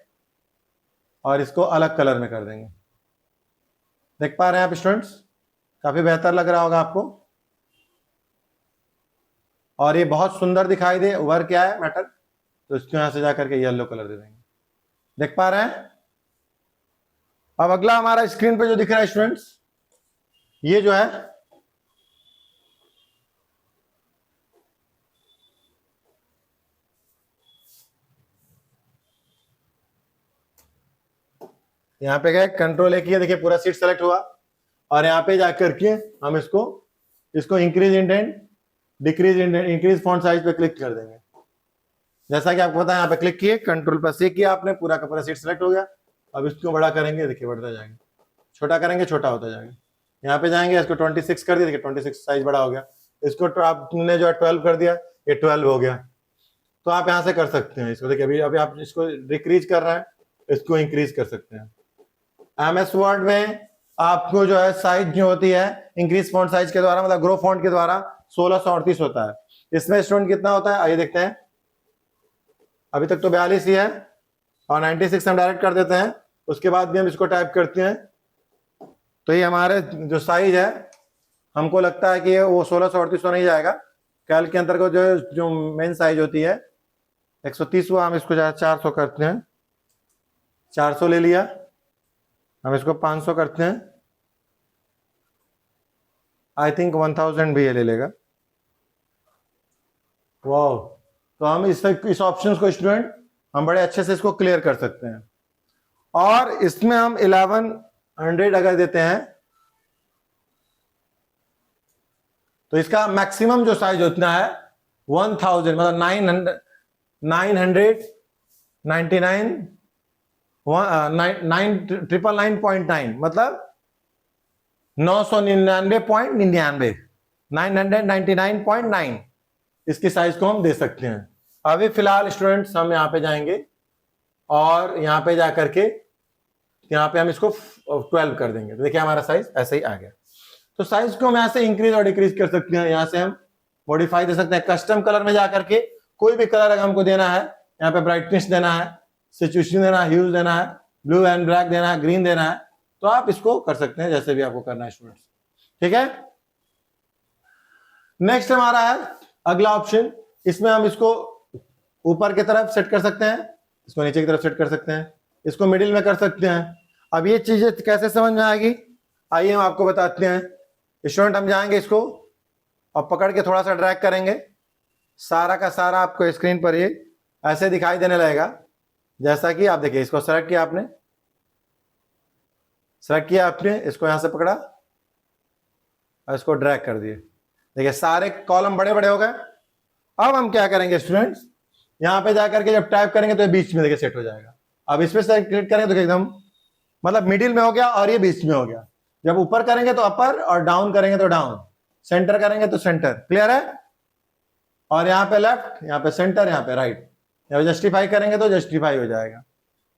और इसको अलग कलर में कर देंगे। देख पा रहे हैं आप स्टूडेंट्स, काफी बेहतर लग रहा होगा आपको। और ये बहुत सुंदर दिखाई दे, वर्क क्या है मैटर, तो इसको यहां से जाकर के येलो कलर दे देंगे। देख पा रहे हैं? अब अगला हमारा स्क्रीन पे जो दिख रहा है स्टूडेंट्स, ये जो है यहां पे गए, कंट्रोल ए किया, देखिए पूरा सीट सेलेक्ट हुआ, और यहां पे जाकर के हम इसको increase indent, decrease indent, increase font size पे क्लिक कर देंगे। जैसा कि आपको पता है, यहाँ पे क्लिक किए, कंट्रोल प्लस ए किया आपने, पूरा का पूरा सीट सेलेक्ट हो गया। अब इसको बड़ा करेंगे, देखिए बढ़ता जाएगा, छोटा करेंगे छोटा होता जाएगा। यहाँ पे जाएंगे, इसको 26 कर दिया, देखिए 26 साइज बड़ा हो गया। इसको आपने जो है 12 कर दिया, ये 12 हो गया। तो आप यहाँ से कर सकते हैं इसको, देखिए अभी अभी आप इसको डिक्रीज कर रहे हैं, इसको इंक्रीज कर सकते हैं। MS वर्ड में आपको जो है साइज जो होती है इंक्रीज फॉन्ट साइज के द्वारा, मतलब ग्रो फॉन्ट के द्वारा 1638 होता है। इसमें स्टूडेंट कितना होता है, आइए देखते हैं। अभी तक तो 42 ही है, और 96 हम डायरेक्ट कर देते हैं। उसके बाद भी हम इसको टाइप करते हैं, तो ये हमारे जो साइज है, हमको लगता है कि वो 1638 तो नहीं जाएगा। कैल्क के अंतर्गत जो मेन साइज होती है 130 हुआ, हम इसको 400 करते हैं। 400 ले लिया, हम इसको 500 करते हैं। आई थिंक 1000 भी ये ले लेगा। वाह, तो हम इस ऑप्शन को स्टूडेंट हम बड़े अच्छे से इसको क्लियर कर सकते हैं। और इसमें हम 1100 अगर देते हैं, तो इसका मैक्सिमम जो साइज उतना है 1000, मतलब 999.9, मतलब 999.99, 999.9 इसकी साइज को हम दे सकते हैं। अभी फिलहाल स्टूडेंट्स हम यहाँ पे जाएंगे, और यहाँ पे जाकर के यहाँ पे हम इसको 12 कर देंगे, तो देखिए हमारा साइज ऐसे ही आ गया। तो साइज को हम यहाँ से इंक्रीज और डिक्रीज कर सकते हैं, यहाँ से हम मॉडिफाई दे सकते हैं। कस्टम कलर में जाकर के कोई भी कलर अगर हमको देना है, यहाँ पे ब्राइटनेस देना है, सिचुएशन देना है, ह्यूज देना है, ब्लू एंड ब्लैक देना है, ग्रीन देना है, तो आप इसको कर सकते हैं जैसे भी आपको करना है स्टूडेंट्स। ठीक है, नेक्स्ट हमारा है अगला ऑप्शन। इसमें हम इसको ऊपर की तरफ सेट कर सकते हैं, इसको नीचे की तरफ सेट कर सकते हैं, इसको मिडिल में कर सकते हैं। अब ये चीजें कैसे समझ में आएगी, आइए हम आपको बताते हैं। स्टूडेंट हम जाएंगे इसको और पकड़ के थोड़ा सा ड्रैग करेंगे, सारा का सारा आपको स्क्रीन पर ये ऐसे दिखाई देने लगेगा। जैसा कि आप देखिए, इसको सेलेक्ट किया आपने, इसको यहां से पकड़ा और इसको ड्रैग कर दिए, देखिए सारे कॉलम बड़े बड़े हो गए। अब हम क्या करेंगे स्टूडेंट्स, यहां पे जाकर के जब टाइप करेंगे तो ये बीच में देखिए सेट हो जाएगा। अब इस पे क्लिक करेंगे तो एकदम मतलब मिडिल में हो गया, और ये बीच में हो गया। जब ऊपर करेंगे तो अपर, और डाउन करेंगे तो डाउन, सेंटर करेंगे तो सेंटर। क्लियर है? और यहाँ पे लेफ्ट, यहाँ पे सेंटर, यहाँ पे राइट। जब जस्टिफाई करेंगे तो जस्टिफाई हो जाएगा।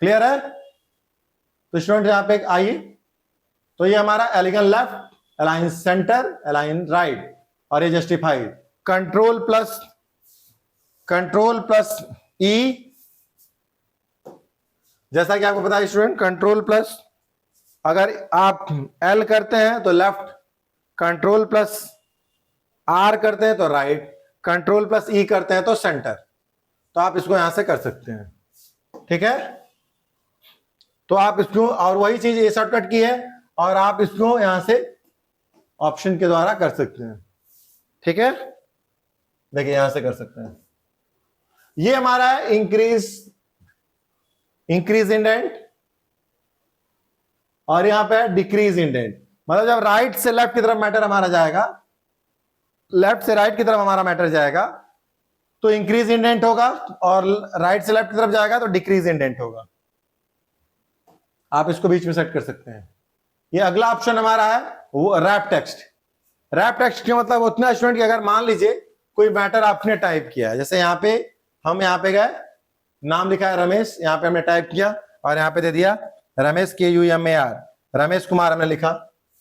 क्लियर है? तो स्टूडेंट यहाँ पे आइए, तो ये हमारा align left, align centre, align right, और ये जस्टिफाई। कंट्रोल प्लस ई, जैसा कि आपको पता है स्टूडेंट, कंट्रोल प्लस अगर आप एल करते हैं तो लेफ्ट, कंट्रोल प्लस आर करते हैं तो राइट, कंट्रोल प्लस ई करते हैं तो सेंटर। तो आप इसको यहां से कर सकते हैं। ठीक है, तो आप इसको, और वही चीज ये शॉर्टकट की है, और आप इसको यहां से ऑप्शन के द्वारा कर सकते हैं। ठीक है, देखिए यहां से कर सकते हैं। ये हमारा है इंक्रीज इंडेंट, और यहां पे डिक्रीज इंडेंट। मतलब जब राइट से लेफ्ट की तरफ मैटर हमारा जाएगा, लेफ्ट से राइट की तरफ हमारा मैटर जाएगा तो इंक्रीज इंडेंट होगा, और राइट से लेफ्ट की तरफ जाएगा तो डिक्रीज इंडेंट होगा। आप इसको बीच में सेट कर सकते हैं। ये अगला ऑप्शन हमारा है वो रैप टेक्स्ट। रैप टेक्स्ट का मतलब उतना स्टूडेंट कि अगर मान लीजिए कोई मैटर आपने टाइप किया है, जैसे यहाँ पे हम यहाँ पे गए, नाम लिखा है रमेश, यहाँ पे हमने टाइप किया और यहाँ पे दे दिया रमेश KUMAR, रमेश कुमार हमने लिखा।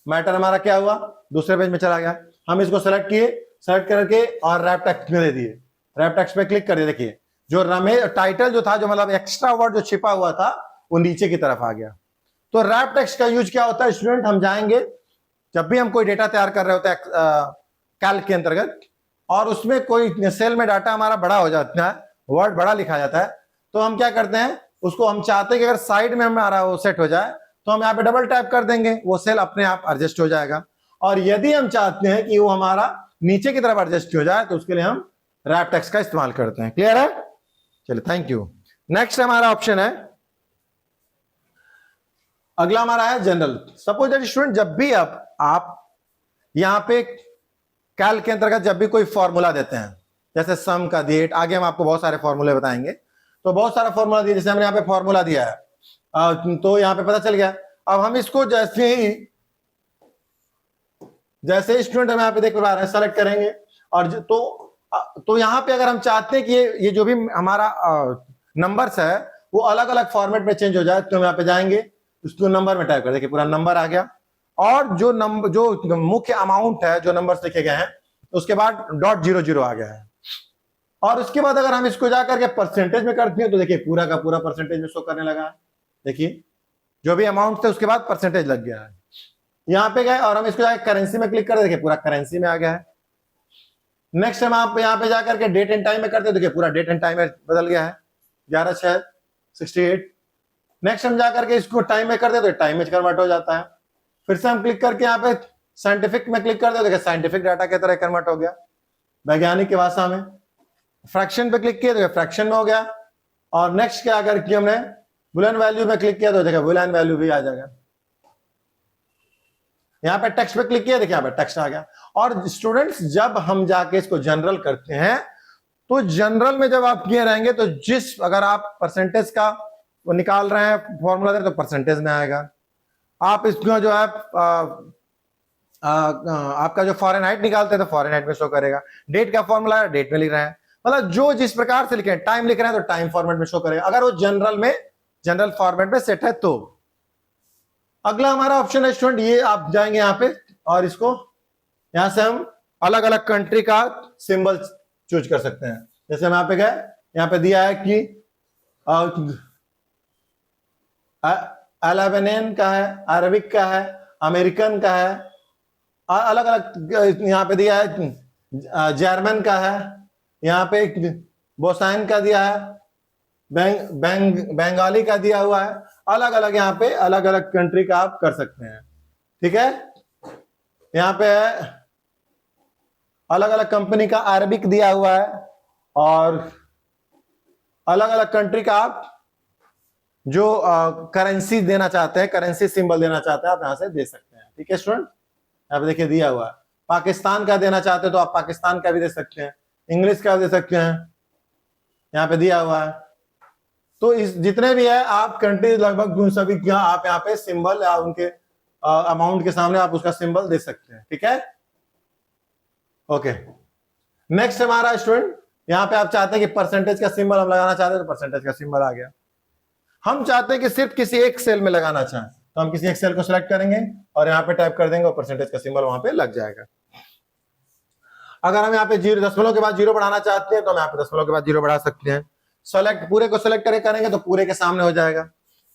मैटर हमारा क्या हुआ, दूसरे पेज में चला गया। हम इसको सेलेक्ट किए, सेलेक्ट करके और रैप टेक्स्ट में दे दिए, रैप टेक्स्ट पे क्लिक कर दिए। देखिए जो रमेश टाइटल जो था, जो मतलब एक्स्ट्रा वर्ड जो छिपा हुआ था, वो नीचे की तरफ आ गया। तो रैप टेक्स्ट का यूज क्या होता है स्टूडेंट, हम जाएंगे जब भी हम कोई डेटा तैयार कर रहे होते हैं कैल्क के अंतर्गत, और उसमें कोई सेल में डाटा हमारा बड़ा हो जाता है, वर्ड बड़ा लिखा जाता है, तो हम क्या करते हैं, उसको हम चाहते हैं कि अगर साइड में हमारा वो सेट हो जाए तो हम यहाँ पे डबल टैप कर देंगे, वो सेल अपने आप एडजस्ट हो जाएगा। और यदि हम चाहते हैं कि वो हमारा नीचे की तरफ एडजस्ट हो जाए तो उसके लिए हम रैप टेक्स्ट का इस्तेमाल करते हैं। क्लियर है? चलिए, थैंक यू। नेक्स्ट हमारा ऑप्शन है, अगला हमारा है जनरल। सपोज दैट स्टूडेंट, जब भी आप यहां पे कैल्क के अंतर्गत जब भी कोई फॉर्मूला देते हैं, जैसे सम का दिए, आगे हम आपको बहुत सारे फॉर्मूले बताएंगे, तो बहुत सारा फॉर्मूला दिया, जैसे हमने यहाँ पे फॉर्मूला दिया है, तो यहाँ पे पता चल गया। अब हम इसको जैसे स्टूडेंट हम यहाँ पे देख पा रहे हैं, सेलेक्ट करेंगे, और तो यहाँ पे अगर हम चाहते हैं कि ये जो भी हमारा नंबर्स है वो अलग अलग फॉर्मेट में चेंज हो जाए, तो हम यहाँ पे जाएंगे, उसको नंबर में टाइप कर, देखिए पूरा नंबर आ गया। और जो मुख्य अमाउंट है, जो नंबर्स लिखे गए हैं, उसके बाद .00 आ गया है। और उसके बाद अगर हम इसको जाकर के परसेंटेज में करते हैं तो देखिए पूरा का पूरा परसेंटेज में शो करने लगा है। देखिए जो भी अमाउंट थे उसके बाद परसेंटेज लग गया है। यहाँ पे गए और हम इसको जाकर करेंसी में क्लिक कर, देखिए पूरा करेंसी में आ गया है। नेक्स्ट हम आप यहाँ पे जाकर के डेट एंड टाइम में करते हैं, देखिए पूरा डेट एंड टाइम में बदल गया है, 11/6/68। नेक्स्ट हम जाकर के इसको टाइम में करते हैं तो टाइम में कन्वर्ट हो जाता है। फिर से हम क्लिक करके यहाँ पे साइंटिफिक में क्लिक करते हैं, देखिए साइंटिफिक डाटा की तरह कन्वर्ट हो गया, वैज्ञानिक की भाषा में। फ्रैक्शन पे क्लिक किया तो फ्रैक्शन में हो गया। और नेक्स्ट क्या अगर कि हमने बुलियन वैल्यू में क्लिक किया तो देखिए बुलियन वैल्यू भी आ जाएगा। यहाँ पे टेक्स्ट पे क्लिक किया, देखिए यहाँ पे टेक्स्ट आ गया। और स्टूडेंट्स, जब हम जाके इसको जनरल करते हैं तो जनरल में जब आप किए रहेंगे तो अगर आप परसेंटेज का वो निकाल रहे हैं फॉर्मूला दे तो परसेंटेज में आएगा। आप इसको जो है आपका जो फॉरेनहाइट निकालते हैं तो फॉरेनहाइट में शो करेगा। डेट का फॉर्मूला है, डेट में लिख रहे हैं, मतलब जो जिस प्रकार से लिखे, टाइम लिख रहे हैं तो टाइम फॉर्मेट में शो करेगा, अगर वो जनरल फॉर्मेट में सेट है तो। अगला हमारा ऑप्शन है स्टूडेंट, ये आप जाएंगे यहाँ पे और इसको यहां से हम अलग अलग कंट्री का सिंबल चूज कर सकते हैं। जैसे हम यहाँ पे गए, यहाँ पे दिया है कि अल्बानियन का है, अरबिक का है, अमेरिकन का है, अलग अलग यहाँ पे दिया है, जर्मन का है, यहाँ पे बोसाइन का दिया है, बंगाली का दिया हुआ है, अलग अलग यहाँ पे अलग अलग कंट्री का आप कर सकते हैं। ठीक है, यहाँ पे अलग अलग कंपनी का अरबिक दिया हुआ है और अलग अलग कंट्री का आप जो करेंसी देना चाहते हैं, करेंसी सिंबल देना चाहते हैं, आप यहां से दे सकते हैं। ठीक है स्टूडेंट, यहाँ पे देखिए दिया हुआ है। पाकिस्तान का देना चाहते हैं तो आप पाकिस्तान का भी दे सकते हैं, इंग्लिश का भी दे सकते हैं, यहाँ पे दिया हुआ है। तो इस जितने भी है आप कंट्री लगभग सभी आप यहाँ पे सिंबल या उनके अमाउंट के सामने आप उसका सिंबल दे सकते हैं। ठीक है, ओके। नेक्स्ट हमारा स्टूडेंट, यहाँ पे आप चाहते हैं कि परसेंटेज का सिंबल हम लगाना चाहते हैं तो परसेंटेज का सिंबल आ गया। हम चाहते हैं कि सिर्फ किसी एक सेल में लगाना चाहें तो हम किसी एक सेल को सिलेक्ट करेंगे और यहाँ पे टाइप कर देंगे और परसेंटेज का सिंबल वहां पे लग जाएगा। अगर हम यहाँ पे 0 दशमलव के बाद 0 बढ़ाना चाहते हैं तो हम यहाँ पे दशमलव के बाद 0 बढ़ा सकते हैं। सेलेक्ट पूरे को सिलेक्ट करेंगे तो पूरे के सामने हो जाएगा।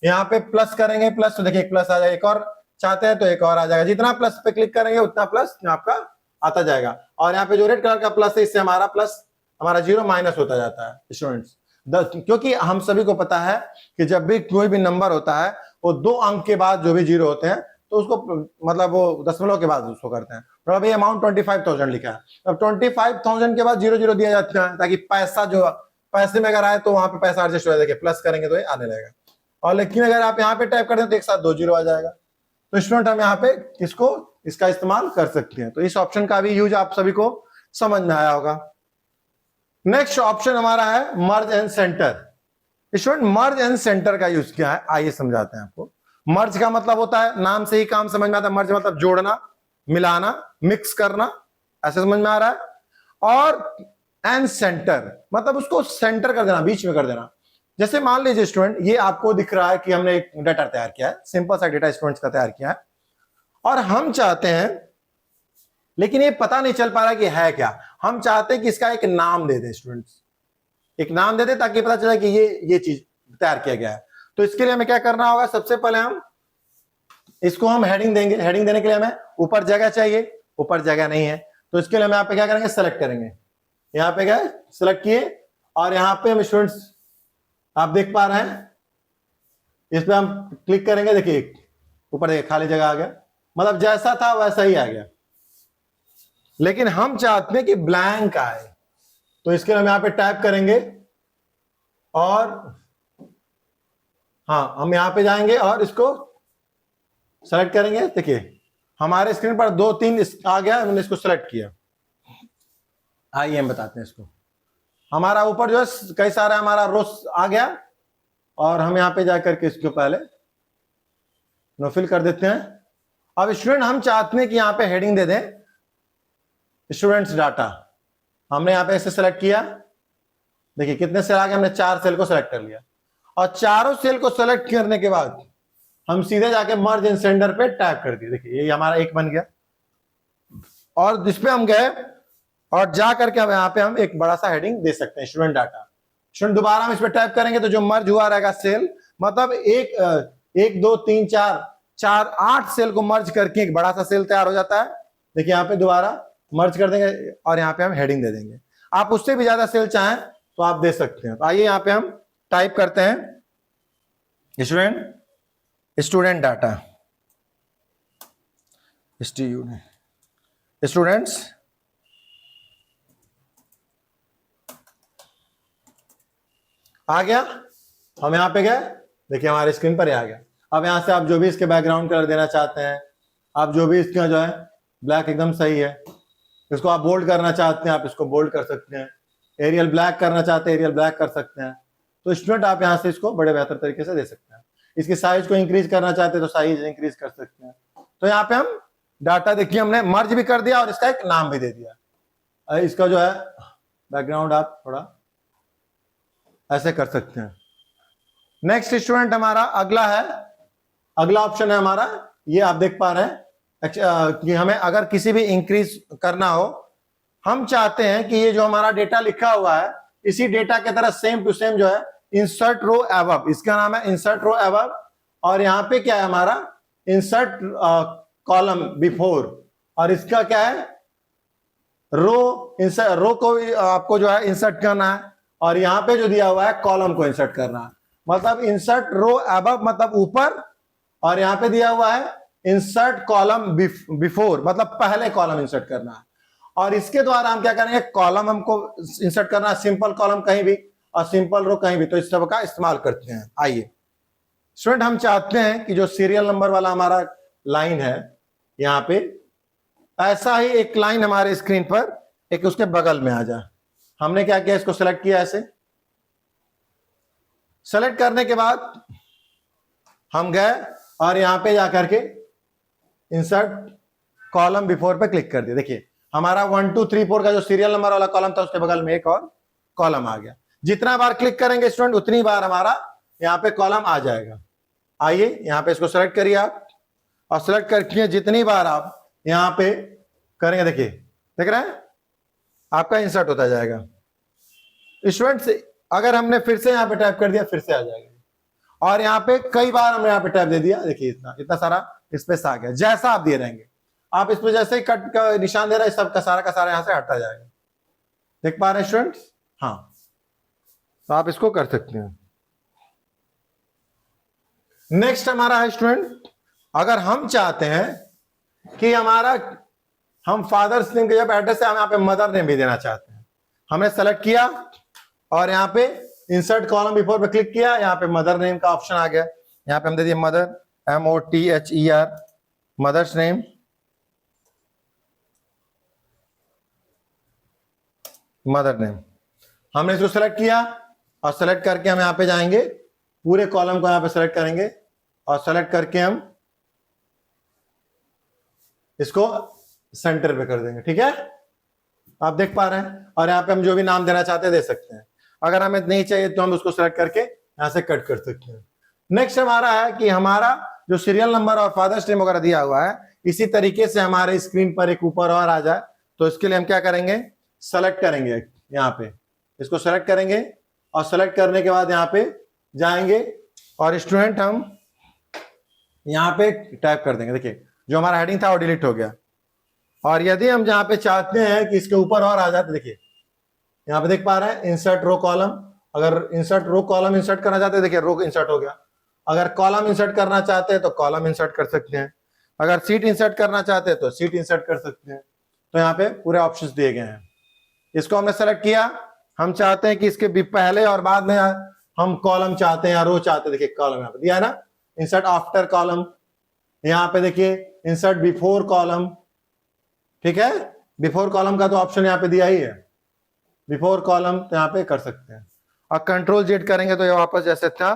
यहाँ पे प्लस करेंगे, प्लस तो देखिए प्लस आ जाएगा, एक और चाहते हैं तो एक और आ जाएगा। जितना प्लस पे क्लिक करेंगे उतना प्लस आपका आता जाएगा। और यहाँ पे जो रेड कलर का प्लस है इससे हमारा प्लस हमारा 0 माइनस होता जाता है स्टूडेंट्स। क्योंकि हम सभी को पता है कि जब भी कोई भी नंबर होता है वो 2 अंक के बाद जो भी 0 होते हैं तो उसको मतलब वो दशमलव के बाद उसको करते हैं। तो अभी अमाउंट 25,000 लिखा है, अब 25,000 के बाद 0 0 दिया जाता है ताकि पैसा जो पैसे में अगर आए तो वहां पे पैसा एडजस्ट हो जाए। देखिए प्लस करेंगे तो ये आने लगेगा। और लेकिन अगर आप यहाँ पे टाइप कर दें तो एक साथ 2 0 आ जाएगा। तो स्टूडेंट हम यहाँ पे इसका इस्तेमाल कर सकते हैं। तो इस ऑप्शन का भी यूज आप सभी को समझ में आया होगा। नेक्स्ट ऑप्शन हमारा है मर्ज and centre. Student merge and centre का यूज क्या है आइए समझाते हैं आपको। मर्ज का मतलब होता है, नाम से ही काम समझ में आता है, मर्ज मतलब जोड़ना, मिलाना, मिक्स करना, ऐसे समझ में आ रहा है। और एंड सेंटर मतलब उसको सेंटर कर देना, बीच में कर देना। जैसे मान लीजिए स्टूडेंट ये आपको दिख रहा है कि हमने एक डाटा तैयार किया है, सिंपल सा डाटा स्टूडेंट्स का तैयार किया है और हम चाहते हैं, लेकिन ये पता नहीं चल पा रहा कि है क्या। हम चाहते हैं कि इसका एक नाम दे दे स्टूडेंट्स, एक नाम दे दे ताकि पता चले कि ये चीज तैयार किया गया है। तो इसके लिए हमें क्या करना होगा, सबसे पहले हम इसको हम हेडिंग देंगे। हेडिंग देने के लिए हमें ऊपर जगह चाहिए, ऊपर जगह नहीं है तो इसके लिए हम यहाँ पे क्या करेंगे, सेलेक्ट करेंगे। यहाँ पे गए, सेलेक्ट किए और यहाँ पे हम स्टूडेंट्स आप देख पा रहे हैं, इस पे हम क्लिक करेंगे, देखिए ऊपर देखिए खाली जगह आ गया, मतलब जैसा था वैसा ही आ गया। लेकिन हम चाहते हैं कि ब्लैंक आए, तो इसके लिए हम यहाँ पे टाइप करेंगे और हाँ हम यहाँ पे जाएंगे और इसको सेलेक्ट करेंगे। देखिए हमारे स्क्रीन पर 2-3 आ गया, हमने इसको सेलेक्ट किया। आइए हम बताते हैं इसको। हमारा ऊपर जो है कई सारा हमारा रोस आ गया और हम यहाँ पे जाकर के इसको पहले नो फिल कर देते हैं। अब स्टूडेंट हम चाहते हैं कि यहाँ पे हेडिंग दे दें स्टूडेंट्स डाटा। हमने यहाँ पे ऐसे सेलेक्ट किया, देखिए कितने सेल आ गए, हमने 4 सेल को सेलेक्ट कर लिया और चारों सेल को सेलेक्ट करने के बाद हम सीधे जाके मर्ज इन सेंडर पे टाइप कर दिए। देखिए ये हमारा एक बन गया और जिस पे हम गए और जा करके अब यहाँ पे हम एक बड़ा सा हेडिंग दे सकते हैं स्टूडेंट डाटा। स्टूडेंट दोबारा हम इस पे टाइप करेंगे तो जो मर्ज हुआ रहेगा सेल, मतलब 1 2 3 4 8 सेल को मर्ज करके एक बड़ा सा सेल तैयार हो जाता है। देखिए यहाँ पे दोबारा मर्ज कर देंगे और यहाँ पे हम हेडिंग दे देंगे। आप उससे भी ज्यादा सेल चाहें तो आप दे सकते हैं। तो आइए यहाँ पे हम टाइप करते हैं स्टूडेंट डाटा, स्टूडेंट्स आ गया। हम यहाँ पे गए, देखिए हमारे स्क्रीन पर ही आ गया। अब यहाँ से आप जो भी इसके बैकग्राउंड कलर देना चाहते हैं, आप जो भी इसका जो है ब्लैक एकदम सही है, इसको आप बोल्ड करना चाहते हैं आप इसको बोल्ड कर सकते हैं, एरियल ब्लैक करना चाहते हैं एरियल ब्लैक कर सकते हैं। तो स्टूडेंट आप यहाँ से इसको बड़े बेहतर तरीके से दे सकते हैं। इसकी साइज को इंक्रीज करना चाहते हैं तो साइज इंक्रीज कर सकते हैं। तो यहाँ पे हम डाटा देखिए हमने मर्ज भी कर दिया और इसका एक नाम भी दे दिया। इसका जो है बैकग्राउंड आप थोड़ा ऐसे कर सकते हैं। नेक्स्ट स्टूडेंट हमारा अगला है, अगला ऑप्शन है हमारा, ये आप देख पा रहे हैं कि हमें अगर किसी भी इंक्रीज करना हो, हम चाहते हैं कि ये जो हमारा डेटा लिखा हुआ है इसी डेटा के तरह सेम टू सेम जो है इंसर्ट रो अबव, इसका नाम है इंसर्ट रो अबव। और यहाँ पे क्या है हमारा इंसर्ट कॉलम बिफोर, और इसका क्या है रो को आपको जो है इंसर्ट करना है और यहाँ पे जो दिया हुआ है कॉलम को इंसर्ट करना है। मतलब इंसर्ट रो अबव मतलब ऊपर, और यहाँ पे दिया हुआ है इंसर्ट कॉलम बिफोर मतलब पहले कॉलम इंसर्ट करना है। और इसके द्वारा हम क्या करेंगे, कॉलम हमको इंसर्ट करना है, सिंपल कॉलम कहीं भी और सिंपल रो कहीं भी, तो इस सब का इस्तेमाल करते हैं। आइए स्टूडेंट हम चाहते हैं कि जो सीरियल नंबर वाला हमारा लाइन है यहाँ पे ऐसा ही एक लाइन हमारे स्क्रीन पर एक उसके बगल में आ जाए। हमने क्या किया, इसको सेलेक्ट किया, ऐसे सेलेक्ट करने के बाद हम गए और यहां पे जाकर के इंसर्ट कॉलम बिफोर पे क्लिक कर दिया। देखिए हमारा 1 2 3 4 का जो सीरियल नंबर वाला कॉलम था उसके बगल में एक और कॉलम आ गया। जितना बार क्लिक करेंगे स्टूडेंट उतनी बार हमारा यहाँ पे कॉलम आ जाएगा। आइए यहाँ पे इसको सेलेक्ट करिए आप और सेलेक्ट करके जितनी बार आप यहाँ पे करेंगे, देखिए देख रहे हैं आपका इंसर्ट होता जाएगा। स्टूडेंट्स अगर हमने फिर से यहाँ पे टाइप कर दिया फिर से आ जाएगा, और यहाँ पे कई बार हमने यहाँ पे टाइप दे दिया, देखिए इतना सारा स्पेस आ गया। जैसा आप दे रहेंगे आप इस पे जैसे ही कट का निशान दे रहे हैं सब का सारा यहाँ से हटता जाएगा। देख पा रहे हैं स्टूडेंट्स? हाँ, तो आप इसको कर सकते हैं। नेक्स्ट हमारा है स्टूडेंट, अगर हम चाहते हैं कि हम फादर्स नेम के जब एड्रेस है हम यहाँ पे मदर नेम भी देना चाहते हैं, हमने सेलेक्ट किया और यहाँ पे इंसर्ट कॉलम बिफोर पे क्लिक किया, यहाँ पे मदर नेम का ऑप्शन आ गया। यहाँ पे हम दे दिए mother, MOTHER, mother's name. Mother name हमने इसको सेलेक्ट किया और सेलेक्ट करके हम यहाँ पे जाएंगे, पूरे कॉलम को यहाँ पे सेलेक्ट करेंगे और सेलेक्ट करके हम इसको सेंटर पे कर देंगे। ठीक है, आप देख पा रहे हैं। और यहाँ पे हम जो भी नाम देना चाहते हैं दे सकते हैं। अगर हमें नहीं चाहिए तो हम उसको सेलेक्ट करके यहाँ से कट कर सकते हैं। नेक्स्ट हमारा है कि हमारा जो सीरियल नंबर और फादर्स नेम वगैरह दिया हुआ है इसी तरीके से हमारे स्क्रीन पर एक ऊपर और आ जाए, तो इसके लिए हम क्या करेंगे, सेलेक्ट करेंगे यहाँ पे, इसको सेलेक्ट करेंगे और सेलेक्ट करने के बाद यहाँ पे जाएंगे और स्टूडेंट हम यहाँ पे टाइप कर देंगे। देखिए जो हमारा हेडिंग था वो डिलीट हो गया। और यदि हम जहाँ पे चाहते हैं कि इसके ऊपर और आ जाए, तो देखिए यहाँ पे देख पा रहे हैं इंसर्ट रो कॉलम। अगर इंसर्ट रो कॉलम इंसर्ट करना चाहते हैं, देखिए रो इंसर्ट हो गया। अगर कॉलम इंसर्ट करना चाहते हैं तो कॉलम इंसर्ट कर सकते हैं। अगर सीट इंसर्ट करना चाहते हैं तो सीट इंसर्ट कर सकते हैं। तो यहाँ पे पूरे ऑप्शंस दिए गए हैं। इसको हमने सेलेक्ट किया। हम चाहते हैं कि इसके भी पहले और बाद में हम कॉलम चाहते हैं या रो चाहते हैं। देखिए कॉलम यहाँ पे दिया है ना, इंसर्ट आफ्टर कॉलम। यहाँ पे देखिए इंसर्ट बिफोर कॉलम, ठीक है। बिफोर कॉलम का तो ऑप्शन यहाँ पे दिया ही है, बिफोर कॉलम, तो यहाँ पे कर सकते हैं। और कंट्रोल जेड करेंगे तो ये वापस जैसे था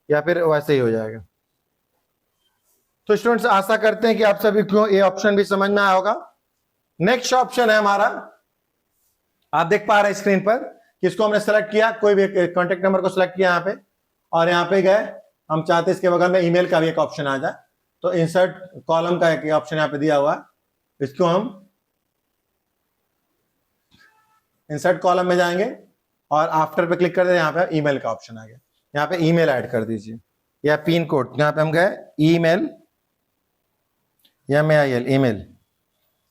या फिर वैसे ही हो जाएगा। तो स्टूडेंट्स आशा करते हैं कि आप सभी को ये ऑप्शन भी समझ में आया होगा। नेक्स्ट ऑप्शन है हमारा, आप देख पा रहे हैं स्क्रीन पर, किसको हमने सेलेक्ट किया, कोई भी कॉन्टेक्ट नंबर को सेलेक्ट किया यहाँ पे, और यहाँ पे गए। हम चाहते हैं इसके बगल में ईमेल का भी एक ऑप्शन आ जाए, तो इंसर्ट कॉलम का एक ऑप्शन यहाँ पे दिया हुआ है, इसको हम इंसर्ट कॉलम में जाएंगे और आफ्टर पे क्लिक कर दे। यहाँ पे ईमेल का ऑप्शन आ गया, यहाँ पे ईमेल ऐड कर दीजिए या पिन कोड। यहाँ पे हम गए ईमेल MAIL, ईमेल,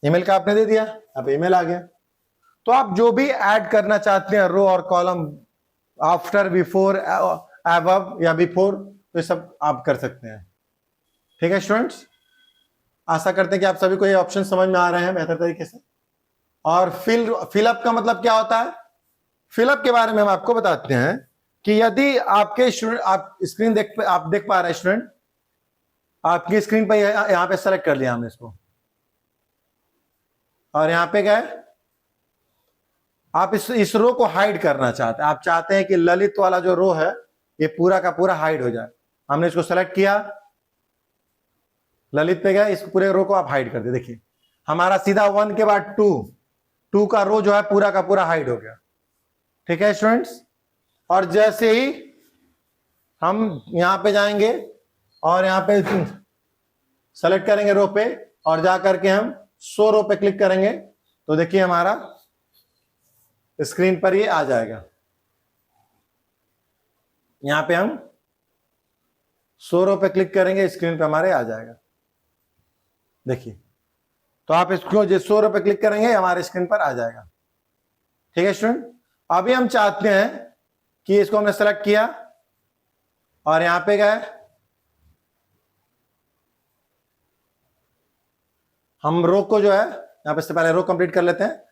ईमेल का आपने दे दिया, अब ईमेल आ गया। तो आप जो भी ऐड करना चाहते हैं रो और कॉलम, आफ्टर, बिफोर, अबव या बिफोर, तो ये सब आप कर सकते हैं। ठीक है स्टूडेंट्स, आशा करते हैं कि आप सभी को ये ऑप्शन समझ में आ रहे हैं बेहतर तरीके से। और फिलअप का मतलब क्या होता है, फिलअप के बारे में हम आपको बताते हैं कि यदि आपके स्टूडेंट, आप स्क्रीन आप देख पा रहे हैं स्टूडेंट, आपकी स्क्रीन पर यहां पे सेलेक्ट कर लिया हमने इसको, और यहां पे गए, आप इस रो को हाइड करना चाहते हैं। आप चाहते हैं कि ललित वाला जो रो है ये पूरा का पूरा हाइड हो जाए। हमने इसको सेलेक्ट किया, ललित पे गए, इस पूरे रो को आप हाइड कर दे। देखिए हमारा सीधा 1 के बाद 2 का रो जो है पूरा का पूरा हाइड हो गया। ठीक है स्टूडेंट्स, और जैसे ही हम यहां पे जाएंगे और यहां पे सेलेक्ट करेंगे रो पे, और जाकर के हम 100 रो पे क्लिक करेंगे, तो देखिए हमारा स्क्रीन पर ये आ जाएगा। यहां पे हम 100 रो पे क्लिक करेंगे, स्क्रीन पे हमारे आ जाएगा। देखिए, तो आप इसको जो 100 रो पे क्लिक करेंगे हमारे स्क्रीन पर आ जाएगा। ठीक है स्टूडेंट, अभी हम चाहते हैं कि इसको हमने सेलेक्ट किया और यहां पे गए, हम रो को जो है यहां पे से पहले रो कंप्लीट कर लेते हैं,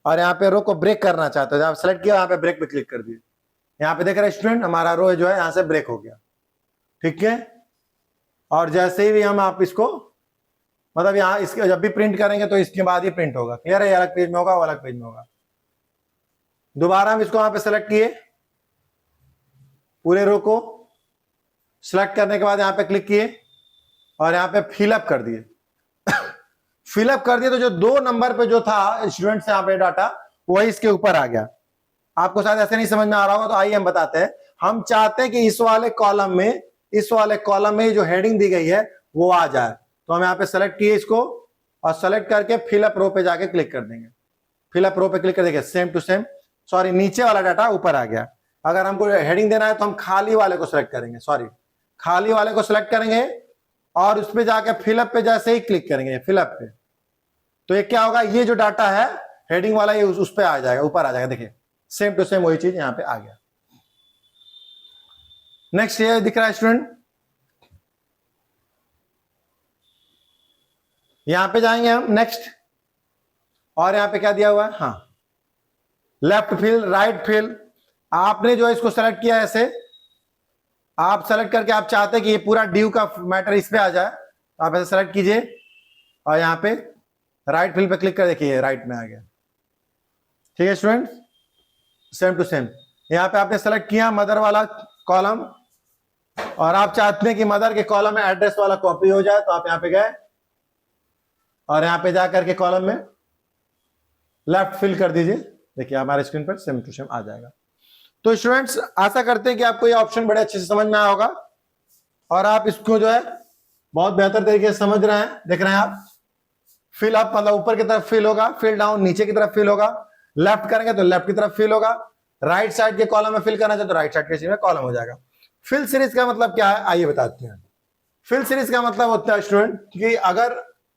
और यहाँ पे रो को ब्रेक करना चाहते हैं। आप सेलेक्ट किया, यहाँ पे ब्रेक पे क्लिक कर दिए। यहाँ पे देख रहे हैं स्टूडेंट, हमारा रो जो है यहाँ से ब्रेक हो गया। ठीक है, और जैसे ही भी हम आप इसको, मतलब यहाँ इसके जब भी प्रिंट करेंगे तो इसके बाद ही प्रिंट होगा। क्लियर है, अलग पेज में होगा, वो अलग पेज में होगा। दोबारा हम इसको यहाँ पे सेलेक्ट किए, पूरे रो को सिलेक्ट करने के बाद यहाँ पे क्लिक किए और यहाँ पे फिलअप कर दिए। फिलअप कर दिए तो जो 2 नंबर पे जो था स्टूडेंट से यहाँ पे डाटा, वही इसके ऊपर आ गया। आपको शायद ऐसे नहीं समझ में आ रहा होगा, तो आइए हम बताते हैं। हम चाहते हैं कि इस वाले कॉलम में जो हेडिंग दी गई है वो आ जाए, तो हम यहाँ पे सेलेक्ट किए इसको, और सेलेक्ट करके फिलअप रो पे जाके क्लिक कर देंगे। फिलअप रो पे क्लिक कर देंगे, सेम टू सेम, सॉरी नीचे वाला डाटा ऊपर आ गया। अगर हमको हेडिंग देना है तो हम खाली वाले को सिलेक्ट करेंगे, खाली वाले को सिलेक्ट करेंगे और उस पर जाके फिलअप पे जैसे ही क्लिक करेंगे, फिलअप पे, तो ये क्या होगा, ये जो डाटा है हेडिंग वाला ये उस पे आ जाएगा, ऊपर आ जाएगा। देखिए सेम टू सेम वही चीज यहां पे आ गया। नेक्स्ट ये दिख रहा है स्टूडेंट, यहां पे जाएंगे हम नेक्स्ट, और यहां पे क्या दिया हुआ है, हाँ लेफ्ट फिल, राइट फिल। आपने जो इसको सेलेक्ट किया ऐसे, आप सेलेक्ट करके आप चाहते हैं कि ये पूरा ड्यू का मैटर इस पे आ जाए, तो आप ऐसे सेलेक्ट कीजिए और यहाँ पे राइट फिल पे क्लिक कर, देखिए राइट में आ गया। ठीक है स्टूडेंट, सेम टू सेम। यहाँ पे आपने सेलेक्ट किया मदर वाला कॉलम, और आप चाहते हैं कि मदर के कॉलम में एड्रेस वाला कॉपी हो जाए, तो आप यहाँ पे गए और यहाँ पे जाकर के कॉलम में लेफ्ट फिल कर दीजिए। देखिए हमारे स्क्रीन पर सेम टू सेम आ जाएगा। तो स्टूडेंट्स आशा करते हैं कि आपको ये ऑप्शन बड़े अच्छे से समझ में आया होगा, और आप इसको जो है बहुत बेहतर तरीके से समझ रहे हैं। देख रहे हैं आप, फिल अप मतलब ऊपर की तरफ फिल होगा, फिल डाउन नीचे की तरफ फिल होगा, लेफ्ट करेंगे तो लेफ्ट की तरफ फिल होगा, राइट साइड के कॉलम में फिल करना चाहे तो राइट साइड के कॉलम हो जाएगा। फिल सीरीज का मतलब क्या है, आइए बताते हैं। फिल सीरीज का मतलब होता है स्टूडेंट कि अगर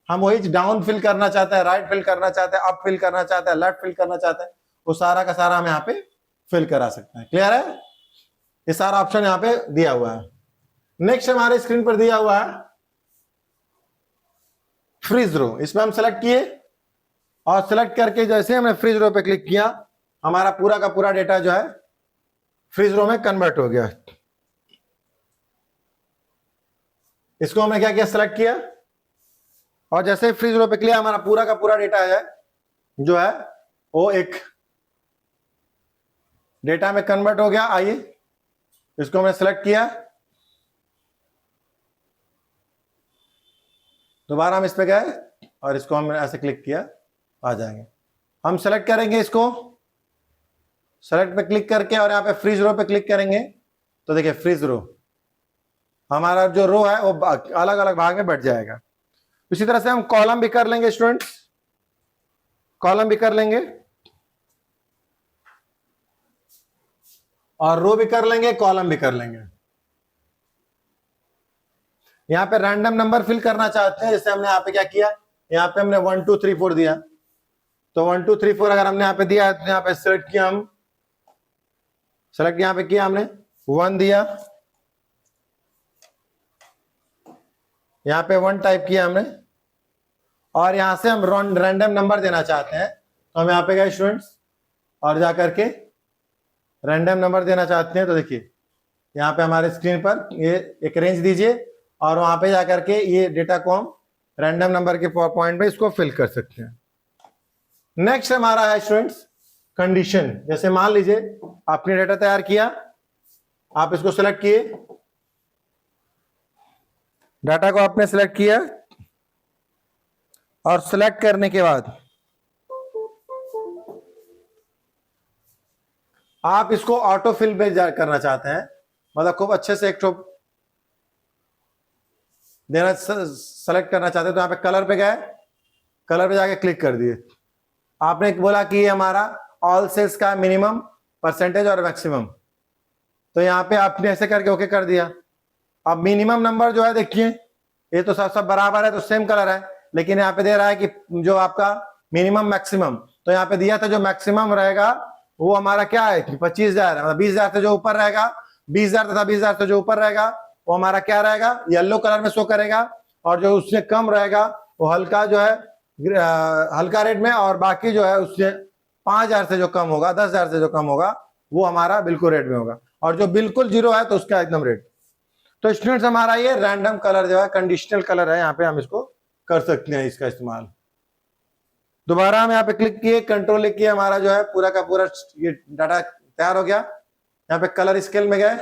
हम वही डाउन फिल करना चाहते हैं, राइट फिल करना चाहते हैं, अप फिल करना चाहते हैं, लेफ्ट फिल करना चाहते हैं, वो सारा का सारा हम यहाँ पे फिल करा सकते हैं। क्लियर है? ये सारा ऑप्शन यहाँ पे दिया हुआ है। नेक्स्ट हमारे स्क्रीन पर दिया हुआ है फ्रीज रो। इसमें हम सेलेक्ट किए और सेलेक्ट करके जैसे हमने फ्रीज रो पे क्लिक किया, हमारा पूरा का पूरा डेटा जो है फ्रीज रो में कन्वर्ट हो गया। इसको हमने क्या किया, सेलेक्ट किया और जैसे फ्रीज रो पे क्लिक, हमारा पूरा का पूरा डेटा है जो है वो एक डेटा में कन्वर्ट हो गया। आइए इसको हमने सेलेक्ट किया, दोबारा हम इस पे गए और इसको हमने ऐसे क्लिक किया, आ जाएंगे। हम सेलेक्ट करेंगे इसको, सेलेक्ट पे क्लिक करके और यहाँ पे फ्रीज रो पे क्लिक करेंगे तो देखिए फ्रीज रो, हमारा जो रो है वो अलग अलग भाग में बढ़ जाएगा। इसी तरह से हम कॉलम भी कर लेंगे स्टूडेंट्स, कॉलम भी कर लेंगे और रो भी कर लेंगे, कॉलम भी कर लेंगे। यहाँ पे रैंडम नंबर फिल करना चाहते हैं, जैसे हमने यहाँ पे क्या किया, यहाँ पे हमने 1 2 3 4 दिया, तो 1 2 3 4 अगर हमने यहाँ पे दिया है तो यहाँ पे सिलेक्ट किया, हम सेलेक्ट यहाँ पे किया, हमने 1 दिया, यहाँ पे 1 टाइप किया हमने और यहाँ से हम रैंडम नंबर देना चाहते हैं तो हम यहाँ पे गए स्टूडेंट्स और जा करके रैंडम नंबर देना चाहते हैं। तो देखिए यहाँ पे हमारे स्क्रीन पर ये एक रेंज दीजिए और वहां पे जा करके ये डेटा को हम रैंडम नंबर के पॉइंट पे इसको फिल कर सकते हैं। नेक्स्ट हमारा है स्टूडेंट्स कंडीशन। जैसे मान लीजिए आपने डेटा तैयार किया, आप इसको सेलेक्ट किए, डाटा को आपने सेलेक्ट किया और सेलेक्ट करने के बाद आप इसको ऑटो फिल में करना चाहते हैं, मतलब खूब अच्छे से एक ठो देना सेलेक्ट करना चाहते हैं, तो यहाँ पे कलर पे गए, कलर पे जाके क्लिक कर दिए। आपने बोला कि ये हमारा ऑल सेल्स का मिनिमम परसेंटेज और मैक्सिमम, तो यहाँ पे आपने ऐसे करके ओके कर दिया। अब मिनिमम नंबर जो है देखिए ये तो सब बराबर है, तो सेम कलर है, लेकिन यहाँ पे दे रहा है कि जो आपका मिनिमम मैक्सिमम, तो यहाँ पे दिया था जो मैक्सिमम रहेगा वो हमारा क्या है 25,000 है, मतलब 20,000 से जो ऊपर रहेगा 20,000 तथा 20,000 से जो ऊपर रहेगा वो हमारा क्या रहेगा, येलो कलर में शो करेगा, और जो उससे कम रहेगा वो हल्का जो है हल्का रेड में, और बाकी जो है उससे 5,000 से जो कम होगा 10,000 से जो कम होगा वो हमारा बिल्कुल रेड में होगा, और जो बिल्कुल जीरो है तो उसका एकदम रेड। तो स्टूडेंट्स हमारा ये रैंडम कलर जो है कंडीशनल कलर है, यहाँ पे हम इसको कर सकते हैं इसका इस्तेमाल। दोबारा हम यहाँ पे क्लिक किए, कंट्रोल किए, हमारा जो है पूरा का पूरा ये डाटा तैयार हो गया। यहाँ पे कलर स्केल में गए,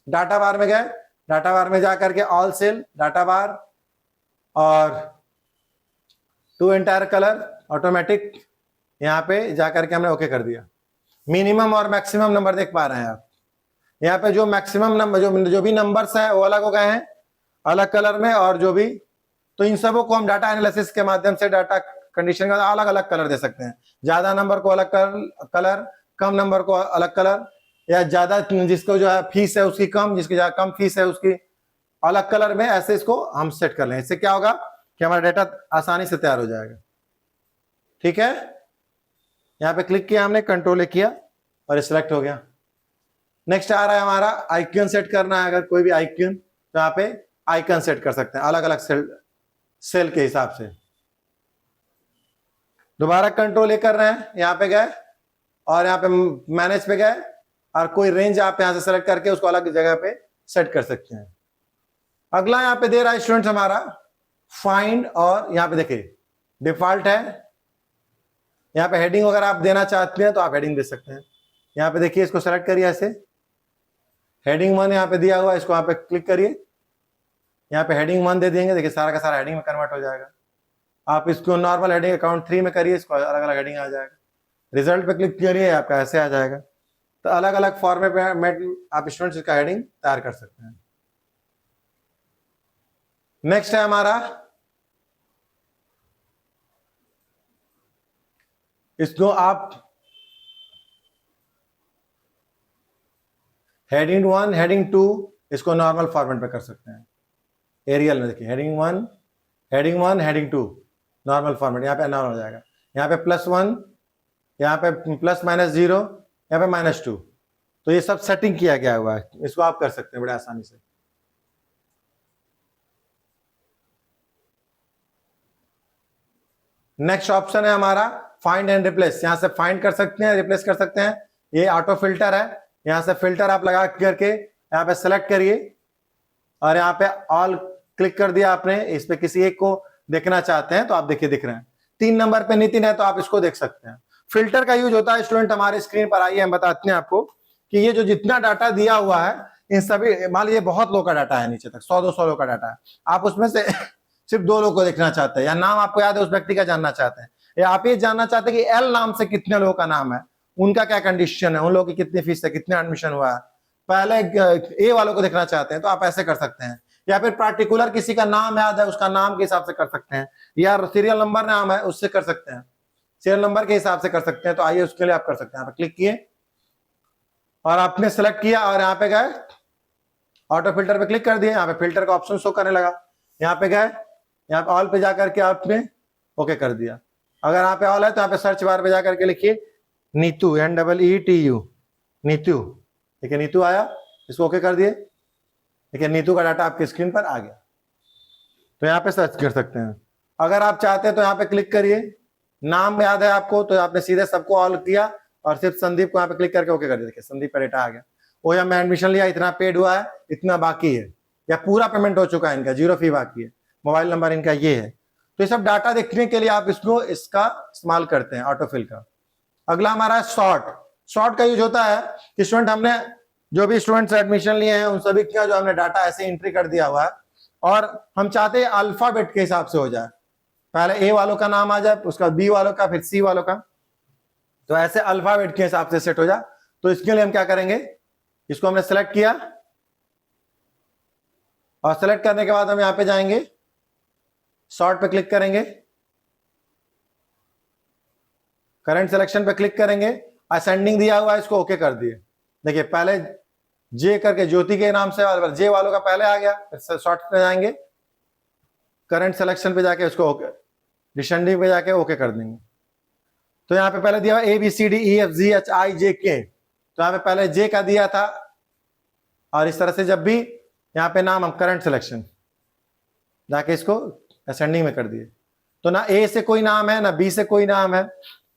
डाटा बार में गए, डाटा बार में जाकर के ऑल सेल डाटा बार और टू एंटायर कलर ऑटोमेटिक, यहाँ पे जाकर के हमने ओके कर दिया। मिनिमम और मैक्सिमम नंबर देख पा रहे हैं आप, यहाँ पे जो मैक्सिमम नंबर जो भी नंबर्स हैं वो अलग हो गए हैं अलग कलर में, और जो भी, तो इन सबों को हम डाटा एनालिसिस के माध्यम से डाटा कंडीशन का अलग अलग कलर दे सकते हैं। ज्यादा नंबर को अलग कलर, कम नंबर को अलग कलर, या ज्यादा जिसको जो है फीस है उसकी कम, जिसकी ज्यादा कम फीस है उसकी अलग कलर में, ऐसे इसको हम सेट कर लें। इससे क्या होगा कि हमारा डाटा आसानी से तैयार हो जाएगा। ठीक है, यहाँ पे क्लिक किया हमने, कंट्रोल किया और सिलेक्ट हो गया। नेक्स्ट आ रहा है हमारा आइकन सेट करना है। अगर कोई भी आइकन, तो यहाँ पे आइकन सेट कर सकते हैं अलग अलग सेल के हिसाब से। दोबारा कंट्रोल ए कर रहे हैं, यहाँ पे गए और यहाँ पे मैनेज पे गए और कोई रेंज आप यहाँ से सेलेक्ट करके उसको अलग जगह पे सेट कर सकते हैं। अगला यहाँ पे दे रहा है स्टूडेंट्स हमारा फाइंड, और यहाँ पे देखिए डिफॉल्ट है। यहाँ पे हेडिंग अगर आप देना चाहते हैं तो आप हेडिंग दे सकते हैं। यहाँ पे देखिए इसको सेलेक्ट करिए, ऐसे हेडिंग 1 यहाँ पे दिया हुआ है, इसको यहाँ पे क्लिक करिए, यहाँ पे हेडिंग 1 दे देंगे, देखिए सारा का सारा हेडिंग में कन्वर्ट हो जाएगा। आप इसको नॉर्मल हेडिंग अकाउंट 3 में करिए, इसको अलग अलग हेडिंग आ जाएगा। रिजल्ट पे क्लिक करिए, आपका ऐसे आ जाएगा। तो अलग अलग फॉर्मेट में आप स्टूडेंट्स इसका हेडिंग तैयार कर सकते हैं। नेक्स्ट है हमारा इसको आप हेडिंग 1 हेडिंग 2 इसको नॉर्मल फॉर्मेट में कर सकते हैं। एरियल में देखिए हेडिंग 1 हेडिंग 2 नॉर्मल फॉर्मेट, यहाँ पे नॉर्मल हो जाएगा। यहाँ पे +1 यहाँ पे +-0, यहाँ पे -2। तो ये सब सेटिंग किया गया हुआ है, इसको आप कर सकते हैं बड़े आसानी से। नेक्स्ट ऑप्शन है हमारा फाइंड एंड रिप्लेस। यहां से फाइंड कर सकते हैं, रिप्लेस कर सकते हैं। ये ऑटो फिल्टर है, यहां से फिल्टर आप लगा करके यहाँ पे सेलेक्ट करिए और यहाँ पे ऑल क्लिक कर दिया आपने। इस पे किसी एक को देखना चाहते हैं तो आप देखिए दिख रहे हैं। 3 नंबर पे नितिन है तो आप इसको देख सकते हैं। फिल्टर का यूज होता है स्टूडेंट हमारे स्क्रीन पर आइए हम बताते हैं आपको कि ये जो जितना डाटा दिया हुआ है इन सभी, मान लीजिए बहुत लो का डाटा है, नीचे तक 100-200 लो का डाटा है, आप उसमें से सिर्फ 2 लोग को देखना चाहते हैं, या नाम आपको याद है उस व्यक्ति का जानना चाहते हैं, या आप ये जानना चाहते हैं कि एल नाम से कितने लोगों का नाम है, उनका क्या कंडीशन है, उन लोगों की कितनी फीस है, कितने एडमिशन हुआ है, पहले ए वालों को देखना चाहते हैं तो आप ऐसे कर सकते हैं। या फिर पार्टिकुलर किसी का नाम याद है उसका नाम के हिसाब से कर सकते हैं, या सीरियल नंबर नाम है उससे कर सकते हैं, सीरियल नंबर के हिसाब से कर सकते हैं। तो आइए उसके लिए आप कर सकते हैं। यहाँ पे क्लिक किए और आपने सेलेक्ट किया और यहाँ पे गए ऑटो फिल्टर पे क्लिक कर दिए, यहाँ पे फिल्टर का ऑप्शन शो करने लगा। यहाँ पे गए, यहाँ पे ऑल पे जाकर के आपने ओके कर दिया। अगर यहाँ पे ऑल है तो यहाँ पे सर्च बार पे जाकर के लिखिए नीतू, NEETU, नीतू। देखिए नीतू आया, इसको ओके कर दिए। देखिए नीतू का डाटा आपकी स्क्रीन पर आ गया। तो यहाँ पे सर्च कर सकते हैं। अगर आप चाहते हैं तो यहाँ पे क्लिक करिए, नाम याद है आपको तो आपने सीधे सबको ऑल किया और सिर्फ संदीप को यहाँ पे क्लिक करके ओके कर दिया। देखिए संदीप का डेटा आ गया। ओ या मैं एडमिशन लिया, इतना पेड हुआ है, इतना बाकी है, या पूरा पेमेंट हो चुका है इनका, 0 फी बाकी है, मोबाइल नंबर इनका ये है। तो ये सब डाटा देखने के लिए आप इसका इस्तेमाल करते हैं ऑटोफिल का। अगला हमारा शॉर्ट। शॉर्ट का यूज होता है कि स्टूडेंट, हमने जो भी स्टूडेंट्स एडमिशन लिए हैं उन सभी का जो हमने डाटा ऐसे एंट्री कर दिया हुआ है और हम चाहते हैं अल्फाबेट के हिसाब से हो जाए, पहले ए वालों का नाम आ जाए, उसका बी वालों का, फिर सी वालों का, तो ऐसे अल्फाबेट के हिसाब से सेट हो जाए। तो इसके लिए हम क्या करेंगे, इसको हमने सेलेक्ट किया और सेलेक्ट करने के बाद हम यहां पे जाएंगे, सॉर्ट पे क्लिक करेंगे, करंट सिलेक्शन पे क्लिक करेंगे, असेंडिंग दिया हुआ है इसको ओके कर दिए। देखिए पहले जे करके ज्योति के नाम से जे वालों का पहले आ गया, फिर सॉर्ट पे जाएंगे, करंट सिलेक्शन पे जाके उसको ओके, डिसेंडिंग पे जाके ओके कर देंगे। तो यहाँ पे पहले दिया हुआ ABCDEFGHIJK, तो यहाँ पे पहले जे का दिया था और इस तरह से जब भी यहाँ पे नाम हम करंट सिलेक्शन जाके इसको असेंडिंग में कर दिए। तो ना ए से कोई नाम है ना बी से कोई नाम है।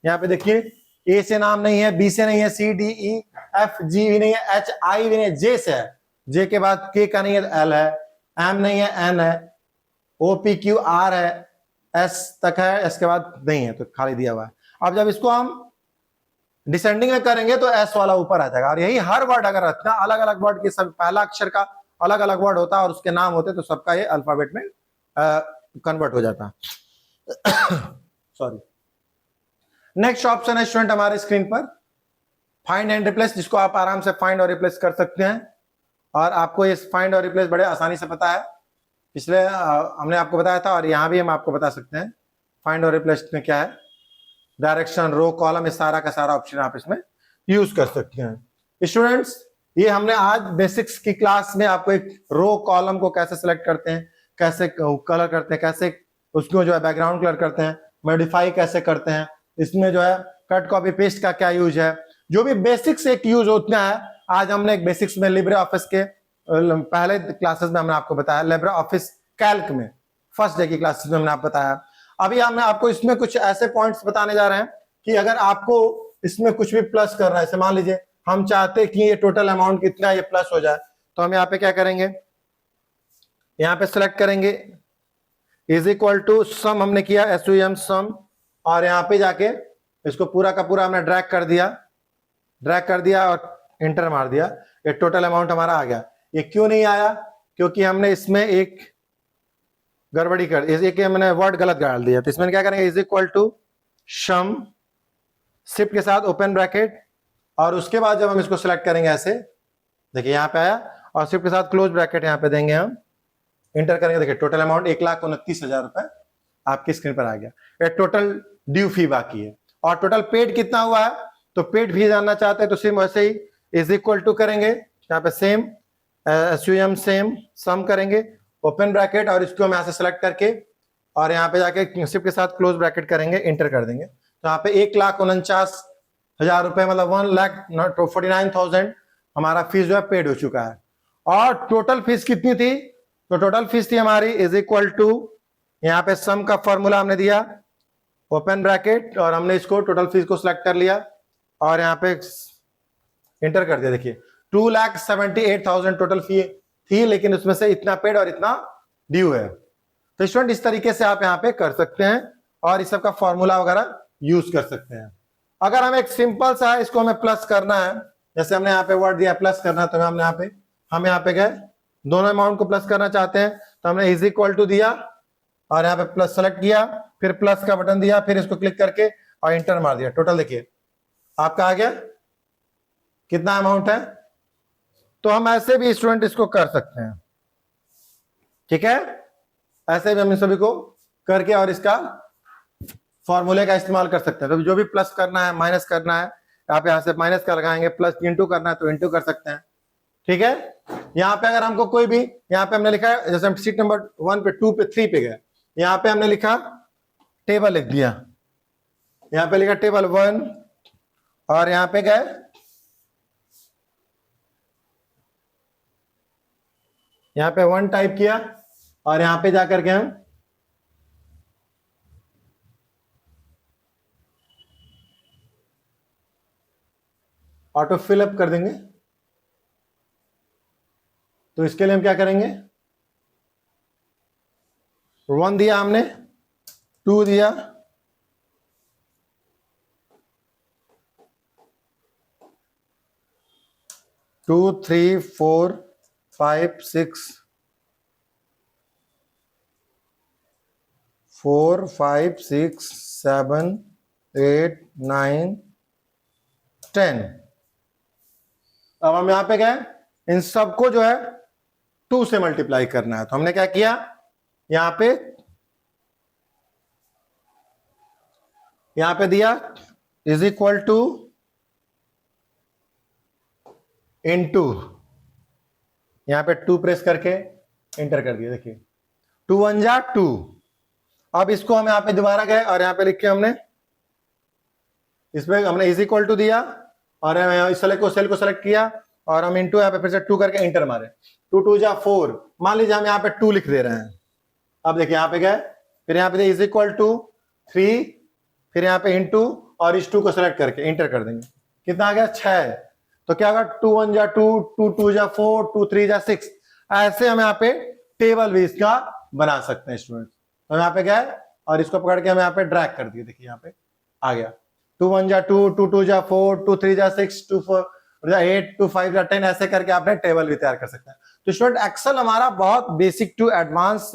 यहाँ पे देखिए ए से नाम नहीं है, बी से नहीं है, CDEFG भी नहीं है, HI भी नहीं है, जे से है, जे के बाद के का नहीं है, L है, M नहीं है, N है, OPQR है, S तक है, S के बाद नहीं है, तो खाली दिया हुआ है। अब जब इसको हम डिसेंडिंग में करेंगे तो S वाला ऊपर आ जाएगा। और यही हर वर्ड अगर रखना, अलग अलग वर्ड के सब पहला अक्षर का अलग अलग वर्ड होता है और उसके नाम होते तो सबका ये अल्फाबेट में कन्वर्ट हो जाता। सॉरी। नेक्स्ट ऑप्शन है स्टूडेंट हमारे स्क्रीन पर फाइंड एंड रिप्लेस, जिसको आप आराम से फाइंड और रिप्लेस कर सकते हैं। और आपको ये फाइंड और रिप्लेस बड़े आसानी से पता है, पिछले हमने आपको बताया था और यहाँ भी हम आपको बता सकते हैं फाइंड और रिप्लेस में क्या है। डायरेक्शन, रो, कॉलम, इस सारा का सारा ऑप्शन आप इसमें यूज कर सकते हैं। स्टूडेंट्स ये हमने आज बेसिक्स की क्लास में आपको एक रो कॉलम को कैसे सिलेक्ट करते हैं, कैसे कलर करते हैं, कैसे उसको जो है बैकग्राउंड कलर करते हैं, मॉडिफाई कैसे करते हैं, इसमें जो है कट कॉपी पेस्ट का क्या यूज है, जो भी बेसिक्स एक यूज होता है, आज हमने एक बेसिक्स में लिब्रे ऑफिस के पहले क्लासेस में हमने आपको बताया, लिब्रे ऑफिस कैल्क में फर्स्ट डे की क्लासेस में हमने आपको बताया। अभी हमने आपको इसमें कुछ ऐसे पॉइंट्स बताने जा रहे हैं कि अगर आपको इसमें कुछ भी प्लस करना है, जैसे मान लीजिए हम चाहते हैं कि ये टोटल अमाउंट कितना ये प्लस हो जाए, तो हम यहाँ पे क्या करेंगे, यहाँ पे सिलेक्ट करेंगे इज इक्वल टू सम, हमने किया SUM सम, और यहाँ पे जाके इसको पूरा का पूरा हमने ड्रैग कर दिया और इंटर मार दिया, ये टोटल अमाउंट हमारा आ गया। ये क्यों नहीं आया, क्योंकि हमने इसमें एक गड़बड़ी कर, एक मैंने वर्ड गलत डाल दिया। तो इसमें क्या करेंगे, is equal to sum, shift के साथ ओपन ब्रैकेट, और उसके बाद जब हम इसको सिलेक्ट करेंगे ऐसे, देखिए यहाँ पे आया, और शिफ्ट के साथ क्लोज ब्रैकेट यहाँ पे देंगे हम, इंटर करेंगे, देखिए टोटल अमाउंट 1,29,000 रुपए आपकी स्क्रीन पर आ गया। ये टोटल ड्यू फी बाकी है। और टोटल पेड कितना हुआ है, तो पेड फी जानना चाहते हैं तो सेम वैसे ही इज इक्वल टू करेंगे, यहाँ पे सेम SUM सेम सम करेंगे, ओपन ब्रैकेट, और इसको हम यहाँ से सिलेक्ट करके और यहाँ पे जाके शिफ्ट के साथ क्लोज ब्रैकेट करेंगे, इंटर कर देंगे, तो यहाँ पे 1,49,000 रुपए मतलब 1,49,000 हमारा फीस जो है पेड हो चुका है। और टोटल फीस कितनी थी? तो टोटल फीस थी हमारी इज इक्वल टू, यहाँ पे सम का फॉर्मूला हमने दिया ओपन ब्रैकेट, और हमने इसको टोटल फीस को सिलेक्ट कर लिया और यहाँ पे इंटर कर दिया। देखिए 2,78,000 टोटल फी थी, लेकिन उसमें से इतना पेड और इतना ड्यू है। तो स्टूडेंट इस तरीके से आप यहाँ पे कर सकते हैं और इस सब का फॉर्मूला वगैरह यूज कर सकते हैं। अगर हम एक सिंपल सा है, इसको हमें प्लस करना है, जैसे हमने यहाँ पे वर्ड दिया प्लस करना है, तो हम यहाँ पे गए, दोनों अमाउंट को प्लस करना चाहते हैं तो हमने इज इक्वल टू दिया और यहाँ पे प्लस सेलेक्ट किया, फिर प्लस का बटन दिया, फिर इसको क्लिक करके और इंटर मार दिया। टोटल देखिए आपका आ गया, कितना अमाउंट है। तो हम ऐसे भी स्टूडेंट इसको कर सकते हैं, ठीक है, ऐसे भी हम इन सभी को करके और इसका फॉर्मूले का इस्तेमाल कर सकते हैं। तो जो भी प्लस करना है, माइनस करना है, आप यहाँ से माइनस का लगाएंगे, प्लस इंटू करना है तो इंटू कर सकते हैं, ठीक है। यहाँ पे अगर हमको कोई भी, यहाँ पे हमने लिखा है, जैसे हम सीट नंबर 1 पे 2 पे 3 पे गए, यहाँ पे हमने लिखा टेबल लिख दिया, यहाँ पे लिखा टेबल 1 और यहाँ पे गए यहाँ पे 1 टाइप किया और यहाँ पे जाकर के हम ऑटो फिल अप कर देंगे। तो इसके लिए हम क्या करेंगे, 1 दिया हमने, 2 दिया, 2 3 4 5 6 4 5 6 7 8 9 10। अब हम यहां पे गए, इन सबको जो है 2 से मल्टीप्लाई करना है। तो हमने क्या किया, यहां पे दिया इज इक्वल टू इनटू, यहां पे 2 प्रेस करके एंटर कर दिया। देखिए 2 1 जा 2। अब इसको हम यहां पे दोबारा गए और यहां पे लिख के हमने इसमें हमने इज इक्वल टू दिया और इस सेल को सेलेक्ट किया और हम इनटू यहाँ पे फिर से 2 करके एंटर मारे। 2 2 जा 4, मान लीजिए हम यहाँ पे 2 लिख दे रहे हैं। अब देखिए यहाँ पे गए, फिर यहाँ पे इज इक्वल टू 3, फिर यहाँ पे इनटू और इस 2 को सेलेक्ट करके एंटर कर देंगे। कितना आ गया, 6। तो क्या होगा, 2 1 जा 2, 2 2 जा 4, 2 3 जा 6। ऐसे हम यहाँ पे टेबल भी इसका बना सकते हैं स्टूडेंट। तो यहाँ पे गए और इसको पकड़ के हम यहाँ पे ड्रैग कर दिए। देखिए यहाँ पे आ गया 2 1 जा 2, 2 2 जा 4, 2 3 जा 6, 2 4 जा 8, 2 5 जा 10। ऐसे करके आपने टेबल भी तैयार कर सकते हैं। तो स्टूडेंट एक्सेल हमारा बहुत बेसिक टू एडवांस,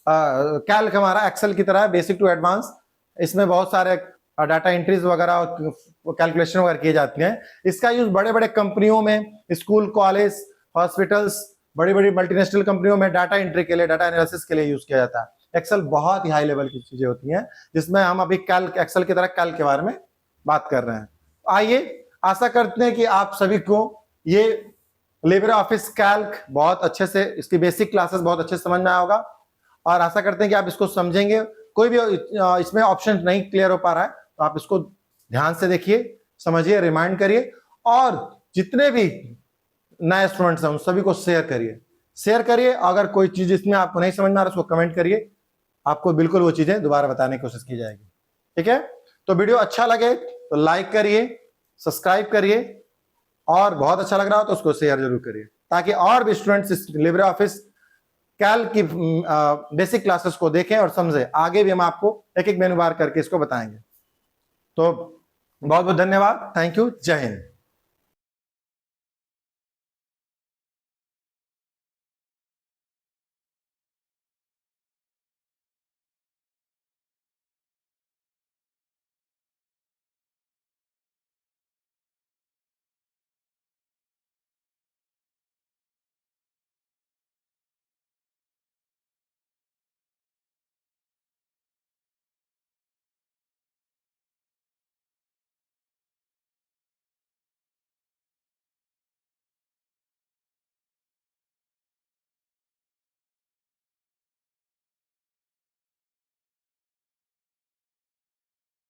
कैल्क हमारा एक्सेल की तरह बेसिक टू एडवांस। इसमें बहुत सारे डाटा एंट्रीज वगैरह और कैलकुलेशन वगैरह की जाती हैं। इसका यूज बड़े बड़े कंपनियों में, स्कूल, कॉलेज, हॉस्पिटल्स, बड़ी बड़ी मल्टीनेशनल कंपनियों में डाटा एंट्री के लिए, डाटा एनालिसिस के लिए यूज किया जाता है। एक्सेल बहुत ही हाई लेवल की चीजें होती हैं, जिसमें हम अभी कैल्क, एक्सेल की तरह कैल्क के बारे में बात कर रहे हैं। आइए, आशा करते हैं कि आप सभी को ये लिब्रे ऑफिस कैल्क बहुत अच्छे से, इसकी बेसिक क्लासेस बहुत अच्छे से समझ में आया होगा और आशा करते हैं कि आप इसको समझेंगे। कोई भी इसमें ऑप्शन नहीं क्लियर हो पा रहा है तो आप इसको ध्यान से देखिए, समझिए, रिमाइंड करिए और जितने भी नए स्टूडेंट्स हैं उन सभी को शेयर करिए। अगर कोई चीज इसमें आपको नहीं समझ में आ रहा है उसको कमेंट करिए, आपको बिल्कुल वो चीजें दोबारा बताने की कोशिश की जाएगी। ठीक है, तो वीडियो अच्छा लगे तो लाइक करिए, सब्सक्राइब करिए और बहुत अच्छा लग रहा हो तो उसको शेयर जरूर करिए, ताकि और भी स्टूडेंट्स इस लिब्रे ऑफिस कैल्क की बेसिक क्लासेस को देखें और समझें। आगे भी हम आपको एक एक मेनू बार करके इसको बताएंगे। तो बहुत बहुत धन्यवाद, थैंक यू, जय हिंद।